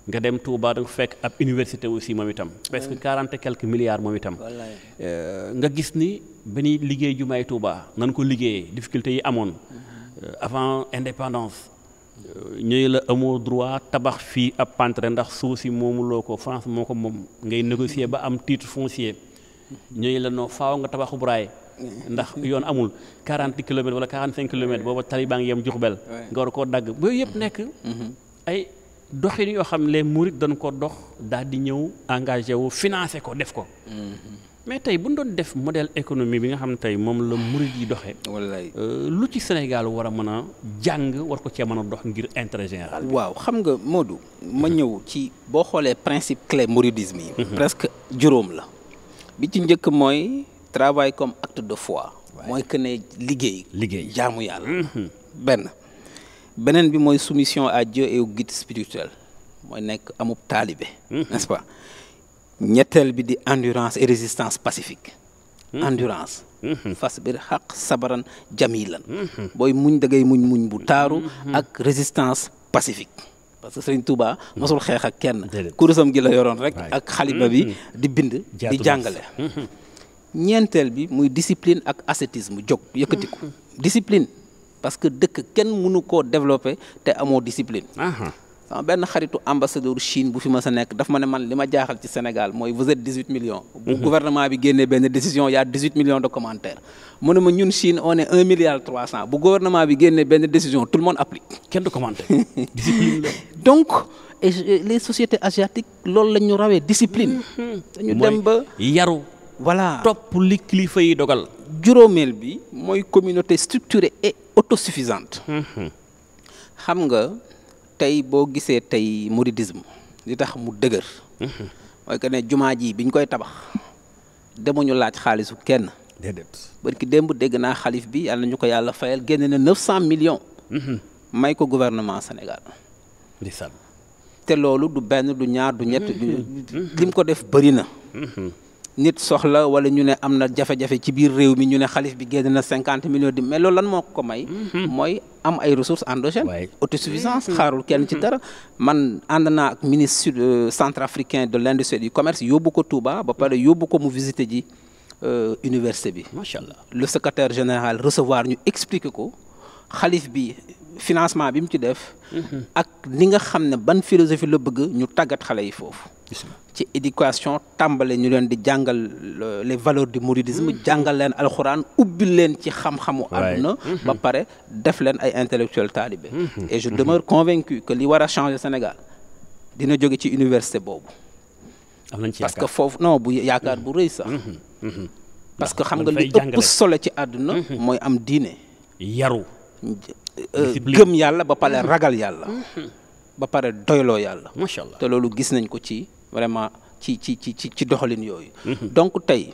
nga dem Touba da nga fekk ab université aussi moom itam presque 40 et quelques milliards moom itam nga gis ni ba ñuy liggéey jumaay Touba nan ko liggéeyee difficulté yi amoon avant indépendance ñooy la amoo droit tabax fii ab pantre ndax suuf si moomuloo ko France moo ko moom ngay négocier ba am titre foncier ñooy la noo faaw nga tabaxu buraay ndax yoon amul 40 kilomètres wala 45 kilomètres booba tali baa ngi yem Diourbel nga war koo dagg booyu yëpp nekk ay doxin yoo xam les mourides dañ ko dox daal di ñëw engagé wu financé ko def ko mais tey bu ñu doon def modèle économique bi nga xam ne tey moom la mouride yi doxee lu ci Sénégal war a mën a jàng war ko cee mën a dox ngir intérêt général waaw xam nga Modou ma ñëw ci boo xoolee principe clé mouridisme yi presque juróom la bi ci njëkk mooy travail comme acte de foi mooy que ne liggéey jaamu yàlla beneen bi mooy soumission à Dieu et au guide spirituel mooy nekk amub taalibe n'est-ce pas ñetteel bi di endurance et résistance pacifique endurance fasbir xaq sabaran jamilan booy muñ da ngay muñ bu taaru ak résistance pacifique parce que Serigne Touba mosul xeex ak kenn kurusam gi la yoroon rek ak xalima bi di bind di jàngale ñeenteel bi muy discipline ak ascétisme jóg yëkkatiku discipline parce que dëkk kenn mënu koo développer te amoo discipline. sama benn xaritu ambassadeur Chine bu fi ma sa nekk daf ma ne man li ma jaaxal ci Sénégal mooy vous êtes 18 millions. bu gouvernement bi génnee benn décision y a 18 millions de commentaires. mu ne ma ñun Chine on est 1 milliard 300 bu gouvernement bi génnee benn décision tout le monde applique. kenn du commenter discipline la. donc et les sociétés asiatiques loolu la ñu rawee discipline. dañu dem ba yaru. voilà topp li kilifa yi dogal. juróomeel bi mooy communauté structurée et autosuffisante. xam nga. tey boo gisee tey mouridisme li tax mu dëgër. mooy que ne jumaa ji biñ koy tabax demuñu laaj xaalisu kenn. déedéet. barki démb dégg naa xalif bi yàlla ñu ko yàlla fayal génne na 900 millions. may ko gouvernement Sénégal. ndeysaan. te loolu du benn du ñaar du ñett. lim ko def bëri na. nit soxla wala ñu ne am na jafe-jafe ci biir réew mi ñu ne xalif bi génn na 50 millions di mais loolu lan moo ko may. mooy am ay ressources endogènes. autosuffisance xaarul kenn ci dara. man ànd naa ak ministre centrafricain de l'industrie et du commerce yóbbu ko Touba ba pare yóbbu ko mu visiter ji université bi. macha allah le secrétaire général recevoir ñu expliquer ko xalif bi financement bi mu ci def. ak li nga xam ne ban philosophie la bëgg ñu tàggat xale yi foofu. ci éducation tàmbale ñu leen di jàngal les valeurs du mouridisme jàngal leen alxuraan ubbil leen ci xam-xamu àdduna ba pare def leen ay intellectuels talibé et je demeure convaincu que li war a changer Sénégal dina jóge ci université boobu parce que foofu non bu yaakaar bu rëy sax parce que xam nga li ëpp solo ci àdduna mooy am diine yaru gëm yàlla ba pare ragal yàlla ba pare doyloo yàlla macha allah te loolu gis nañ ko ci vraiment ci doxalin yooyu. donc tey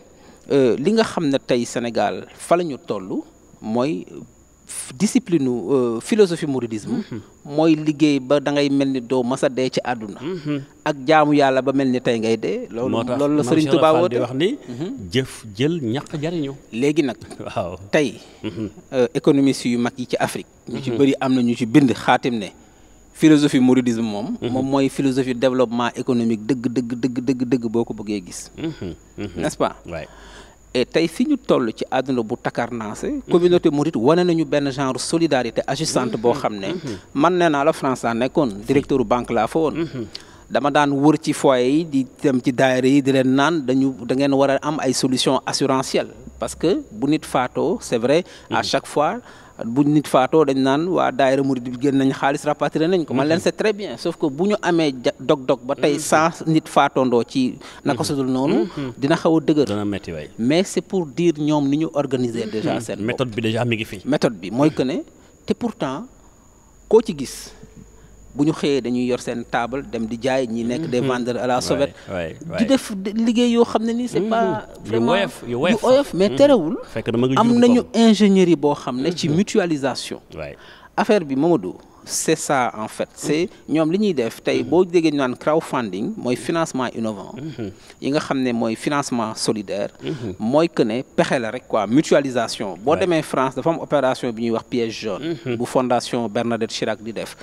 li nga xam ne tey Sénégal fa la ñu toll mooy discipline philosophie mouridisme. mooy liggéey ba da ngay mel ni doo masa dee ci àdduna. ak jaamu yàlla ba mel ni tey ngay dee. loolu la Serigne Touba woote di wax ni jëf jël ñàkk jariñu. léegi nag. waaw tey économistes yu mag yi ci Afrique. ñu ci bëri am na ñu ci bind xaatim ne. philosophie mouridisme moom mooy philosophie développement économique dëgg boo ko bëggee gis n'est-ce pas et tey fi ñu toll ci àdduna bu takarnaase communauté mouride wane nañu benn genre solidarité agissante boo xam ne man nee naa la France laa nekkoon directeur banque laa fa woon dama daan wër ci foyer yi di dem ci daayira yi di leen naan da ngeen war a am ay solutions assurantielles parce que bu nit faatoo c'est vrai à chaque fois bu nit faatoo dañ naan waa daayira murid bi génn nañ xaalis rapatrié nañ ko man leen c'est très bien sauf que bu ñu amee dog-dog ba tey 100 nit faatoondoo ci naka sudul noonu dina xaw a dëgër dana metti waay mais c'est pour dire ñoom ni ñu organiser déjà seen méthode bi déjà mi ngi fi méthode bi mooy que ne te pourtant koo ci gis bu ñu xëyee dañuy yor seen table dem di jaay ñi nekk des vendeurs à la sauvette di def liggéey yoo xam ne nii c'est pas vraiment yu oyof mais terewul am nañu ingénierie boo xam ne ci mutualisation affaire bi Mamadou c'est ça en fait c'est ñoom li ñuy def tey boo déggee ñu naan crowdfunding mooy financement innovant yi nga xam ne mooy financement solidaire mooy que ne pexe la rek quoi mutualisation boo demee France dafa am opération bi ñuy wax piège jaune bu fondation Bernadette Chirac di def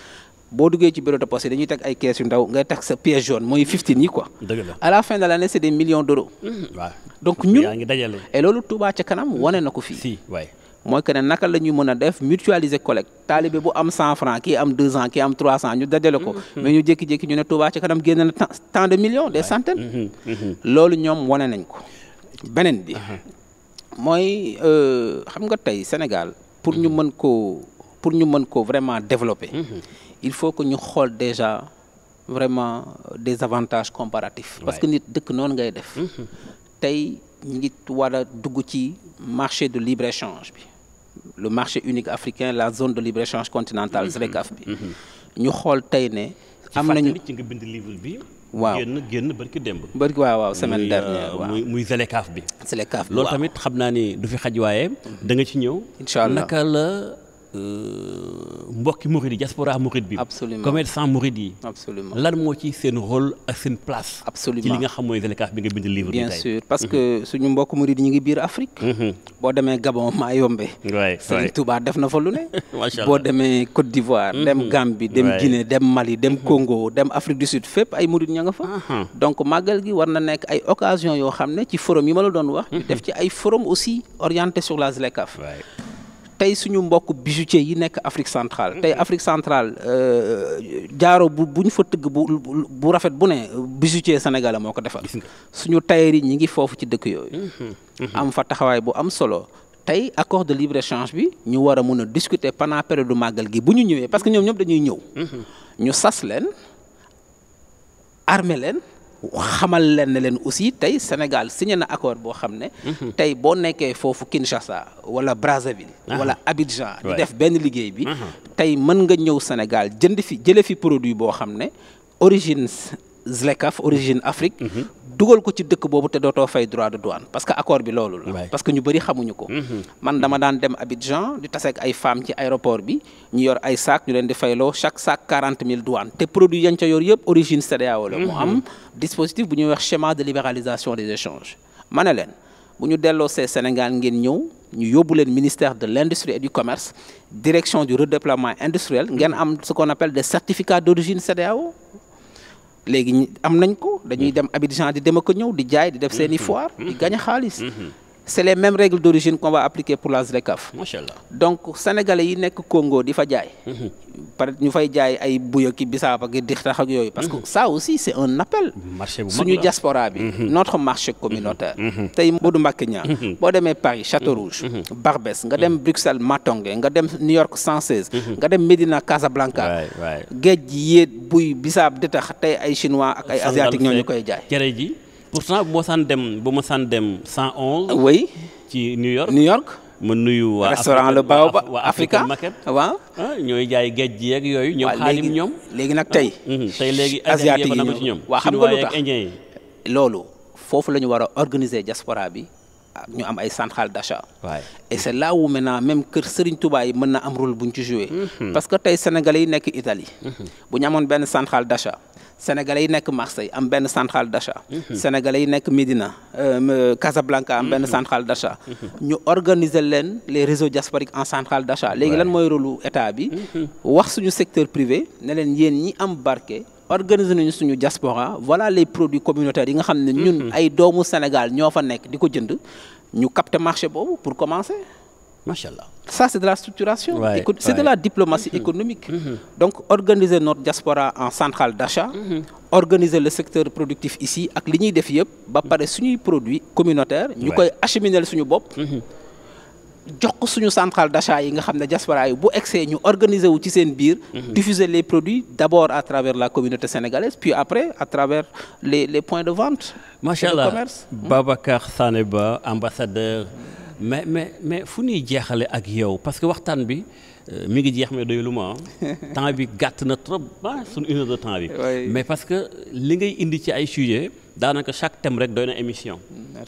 boo duggee ci bureau de poste dañuy teg ay kees yu ndaw ngay teg sa pièce jaune mooy 15 yi quoi. dëgg la à la fin de l'année c'est des millions d'euros. waaw donc ñun yaa ngi dajale. et loolu Touba ca kanam wane na ko fii. si waay mooy que ne naka la ñuy mën a def mutualiser collecte taalibe bu am 100 francs kii am 200 kii am 300 ñu dajale ko. mais ñu jékki-jékki ñu ne Touba ca kanam génne na tant de millions des centaines. loolu ñoom wane nañ ko. beneen bi mooy xam nga tey Sénégal pour ñu mën ko vraiment développer. il faut que ñu xool déjà vraiment des avantages comparatifs parce que nit dëkk noonu ngay def tey ñu ngi war a dugg ci marché de libre-échange bi le marché unique africain la zone de libre-échange continentale ZLECAf bi ñu xool tey ne am nañu ci nga bind livre bi waaw génn barki démb waaw semaine dernière waaw muy ZLECAf bi ZLECAf bi loolu tamit xam naa ni du fi xaj waaye da nga ci ñëw incha allah naka la mbokki murid yi diaspora murid bi. absolument commerçant murid yi. absolument lan moo ci seen rôle ak seen place. absolument ci li nga xam mooy ZLECAf bi nga bind livre bi tey. bien sûr parce que suñu mbokk murid yi ñu ngi biir Afrique. boo demee Gabon maa yombe. Serigne Touba def na fa lu ne. macha allah boo demee Côte d'Ivoire. dem Gambie dem Guinée dem Mali dem Congo dem Afrique du Sud fépp ay murid ña nga fa. donc màggal gi war na nekk ay occasion yoo xam ne ci forum yi ma la doon wax. ñu def ci ay forum aussi orienté sur la ZLECAf. tey suñu mbokk bijoutier yi nekk Afrique centrale tey Afrique centrale jaaro bu ñu fa tëgg bu rafet bu ne bijoutier sénégalais moo ko defal suñu tailleur yi ñi ngi foofu ci dëkk yooyu am fa taxawaay bu am solo tey accord de libre-échange bi ñu war a mun a discuter pendant période du màggal gi bu ñu ñëwee parce que ñoom ñëpp dañuy ñëw ñu sas leen armé leen xamal leen ne leen aussi tey Sénégal signé na accord boo xam ne tey boo nekkee foofu Kinshasa wala Brazzaville wala Abidjan di def benn liggéey bi tey mën nga ñëw Sénégal jële fi produit boo xam ne origine ZLECAf origine Afrique dugal ko ci dëkk boobu te dootoo fay droit de douane parce que accord bi loolu la parce que ñu bëri xamuñu ko man dama daan dem Abidjan di taseeg ay femmes ci aéroport bi ñu yor ay sac ñu leen di fayloo chaque sac 40 000 douane te produit yañ ca yor yëpp origine CEDEAO la mu am dispositif bu ñuy wax schéma de libéralisation des échanges ma ne leen bu ñu delloo see Sénégal ngeen ñëw ñu yóbbu leen ministère de l'industrie et du commerce direction du redéploiement industriel ngeen am ce qu'on appelle des certificats d'origine CEDEAO léegi am nañ ko dañuy dem Abidjan di dem ak ñëw di jaay di def seeni foire di gagner xaalis c'est les mêmes règles d'origine qu'on va appliquer pour la ZLECAf. Machallah. Donc sénégalais yi nekk Congo di fa jaay par ñu fay jaay ay buya ki bisaab ak di tax ak yooyu parce que ça aussi c'est un appel suñu diaspora bi notre marché communautaire tey Modou Mbacké Niang boo demee Paris Château-Rouge Barbès nga dem Bruxelles Matonge nga dem New York 116 nga dem Médina Casablanca géej gi yéet buy bisaab di tax tey ay chinois ak ay asiatiques ñoo ñu koy jaay cere ji pourtant bu ma saan dem 111 oui ci New York ma nuyu waa restaurant Le Baobab waa Africa Market waaw ñooy jaay géej gi ak yooyu ñoom xaalim ñoom léegi nag tey léegi asiatique yi ci ñoom waa xam nga lu tax loolu foofu la ñu war a organiser diaspora bi ñu am ay centrales d'achat et c'est là où maintenant même kër Serigne Touba yi mën na am rôle bu ñu ci jouer parce que tey sénégalais yi nekk Italie bu ñu amoon benn centrale d'achat sénégalais yi nekk Marseille am benn centrale d'achat sénégalais yi nekk Médina Casablanca am benn centrale d'achat ñu organiser leen les réseaux diasporiques en centrale d'achat léegi lan mooy rôle état bi wax suñu secteur privé ne leen yéen ñi am barke organiser nañu suñu diaspora voilà les produits communautaires yi nga xam ne ñun ay doomu Sénégal ñoo fa nekk di ko jënd ñu capter marché boobu pour commencer Machallah. Ça, c'est de la structuration. C'est de la diplomatie économique. Donc, organiser notre diaspora en centrale d'achat, organiser le secteur productif ici, avec l'igni des filles, bah, par des produits communautaires, nous pouvons acheminer le bop. jox ko suñu centrale d'achat yi nga xam ne diaspora yi bu excès ñu organiser wu ci seen biir diffuser les produits d'abord à travers la communauté sénégalaise puis après à travers les points de vente Machallah Babacar Sané Ba ambassadeur mais fu ñuy jeexale ak yow parce que waxtaan bi mi ngi jeex mais doyulu ma temps bi gàtt na trop suñu une heure de temps bi mais parce que li ngay indi ci ay sujets daanaka chaque thème rek doy na émission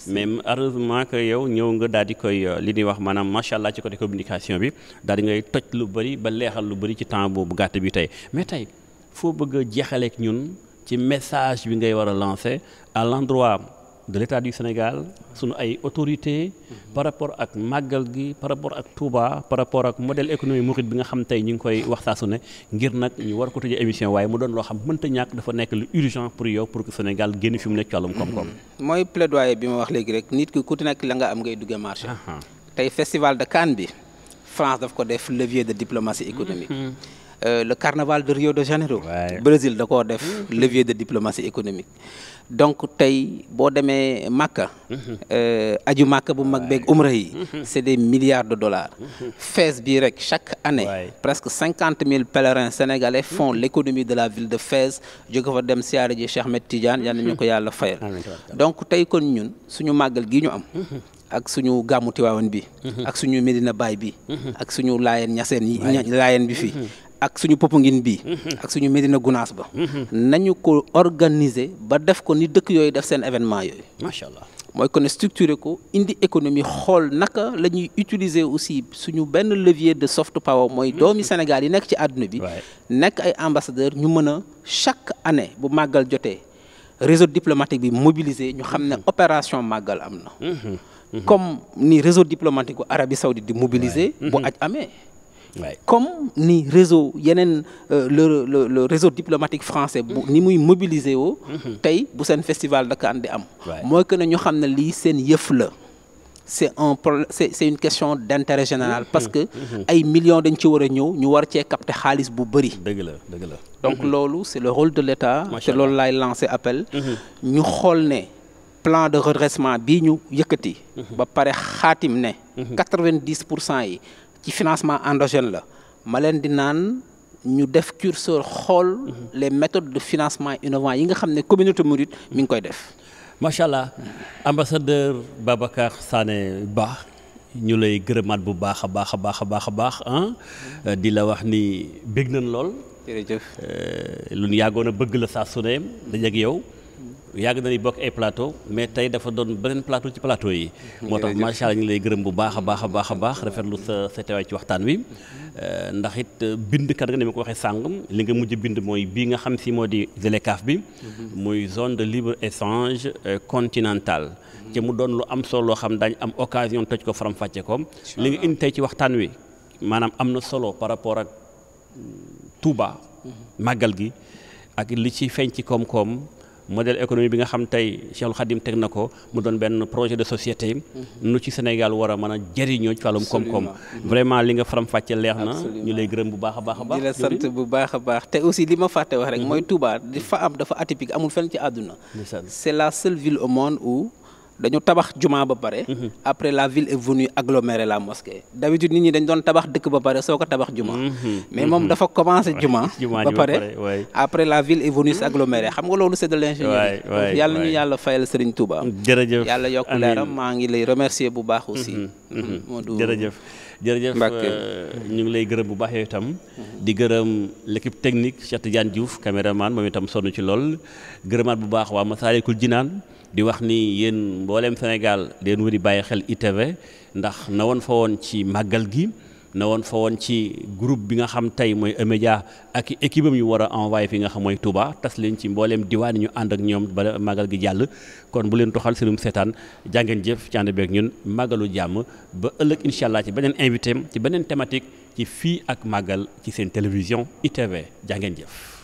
mais heureusement que yow ñëw nga daal di koy li ñuy wax maanaam macha allah ci côté communication bi daal di ngay toj lu bëri ba leexal lu bëri ci temps boobu gàtt bi tey mais tey foo bëgg a jeexaleek ñun ci message bi ngay war a lancer à l'endroit de l'État du Sénégal sunu ay autorités par rapport ak màggal gi par rapport ak Touba par rapport ak modèle économique mouride bi nga xam tey ñu ngi koy wax saa su ne ngir nag ñu war ko tëjee émission waaye mu doon loo xam mënta ñàkk dafa nekk lu urgent pour yow pour que Sénégal génn fi mu nekk ci wàllum koom-koom. mooy plaidoyer bi ma wax léegi rek nit ki ku nekk la nga am ngay duggee marché. tey festival de Cannes bi France daf ko def levier de diplomatie économique. Le carnaval de Rio de Janeiro. Brésil da koo def levier de diplomatie économique. donc tey boo demee Makka. aju Makka bu mag beeg umra yi. c'est des milliards de dollars. Fès bii rek chaque année. presque 50 000 pèlerins sénégalais font l'économie de la ville de Fès jóge fa dem siyaare ji Cheikh Ahmed Tidiane yal na ñu ko yàlla fayal. donc tey kon ñun suñu màggal gi ñu am. ak suñu gàmmu Tiwaawan bi. ak suñu Medina Baye bi. ak suñu Laayeen Ñaseen yi Laayeen bi fii. ak suñu Popenguine bi ak suñu Médina Gounass ba nañu ko organiser ba def ko ni dëkk yooyu def seen événement yooyu macha allah mooy ko ne structurer ko indi économie xool naka la ñuy utiliser aussi suñu benn levier de soft power mooy doomi Sénégal yi nekk ci àdduna bi nekk ay ambassadeurs ñu mën a chaque année bu màggal jotee réseau diplomatique bi mobiliser ñu xam ne opération màggal am na comme ni réseau diplomatique bu Arabie Saoudite di mobiliser bu aj amee comme ni réseau yeneen le réseau diplomatique français bu ni muy mobiliser woo tey bu seen festival de Cannes di am mooy que ne ñu xam ne lii seen yëf la c'est une question d'intérêt général parce que ay millions dañ ci war a ñëw ñu war cee capter xaalis bu bëri. dëgg la. donc loolu c'est le rôle de l'État. te loolu laay lancer appel. ñu xool ne plan de redressement bii ñu yëkkati. ba pare xaatim ne. 90% yi ci financement endogène la ma leen di naan. ñu def curseur xool les méthodes de financement innovants yi nga xam ne communauté mouride mi ngi koy def. macha allah ambassadeur Babacar Sané Ba ñu lay gërëmaat bu baax a baax di la wax ni bég nañ lool. jërëjëf. lu ñu yàggoon a bëgg la saa su ne dajeeg yow. yàgg na ni bokk ay plateau mais tey dafa doon beneen plateau ci plateau yi. moo tax macha allah ñu lay gërëm bu baax a baax rafetlu sa teewaay ci waxtaan wi. ndax it bindkat nga ni ma ko waxee sàng li nga mujj bind mooy bii nga xam si moo di ZLECAf bi. muy zone de libre échange continentale. te mu doon lu am solo loo xam daañu am occasion toj ko faram-fàcce ko. li nga indi tey ci waxtaan wi maanaam am na solo par rapport ak Touba. màggal gi ak li ci feeñ ci koom-koom. modèle économique bi nga xam tey Cheikhul Khadim teg na ko mu doon benn projet de société nu ci Sénégal war a mën a jëriñoo ci wàllum koom-koom vraiment li nga faram-fàcce leer na ñu lay gërëm bu baax a baax di la sant bu baax a baax te aussi li ma fàtte wax rek mooy Touba dafa atypique amul fenn ci àdduna c'est la seule ville au monde où dañu tabax juma ba pare. après la ville est venue agglomérer la mosquée. d'habitude nit ñi dañ doon tabax dëkk ba pare soo ko tabax juma. mais moom dafa commencé juma. ba pare après la ville est venue s'agglomérer xam nga loolu c'est de l'ingénierie. donc yàlla ñu yàlla fayal Serigne Touba. jërëjëf yàlla yokk leeram maa ngi lay remercier bu baax aussi. jërëjëf ñu ngi lay gërëm bu baax yow itam. di gërëm l'équipe technique Cheikh Tidiane Diouf caméraman moom itam sonn ci lool gërëmaat bu baax waa Massalikul Jinaan di wax ni yéen mbooleem Sénégal den wëri bàyyi xel ITV ndax na woon fa woon ci màggal gi na woon fa woon ci groupe bi nga xam tey mooy E-Média ak équipe am yu war a envoyé fi nga xam mooy Touba tas leen ci mbooleem diwaan ñu ànd ak ñoom ba màggal gi jàll kon bu leen toxal seenum seetaan jàngeen jëf ci ànd beeg ñun màggalu jàmm ba ëllëg incha allah ci beneen invité ci beneen thématique ci fii ak màggal ci seen télévision ITV jàngeen jëf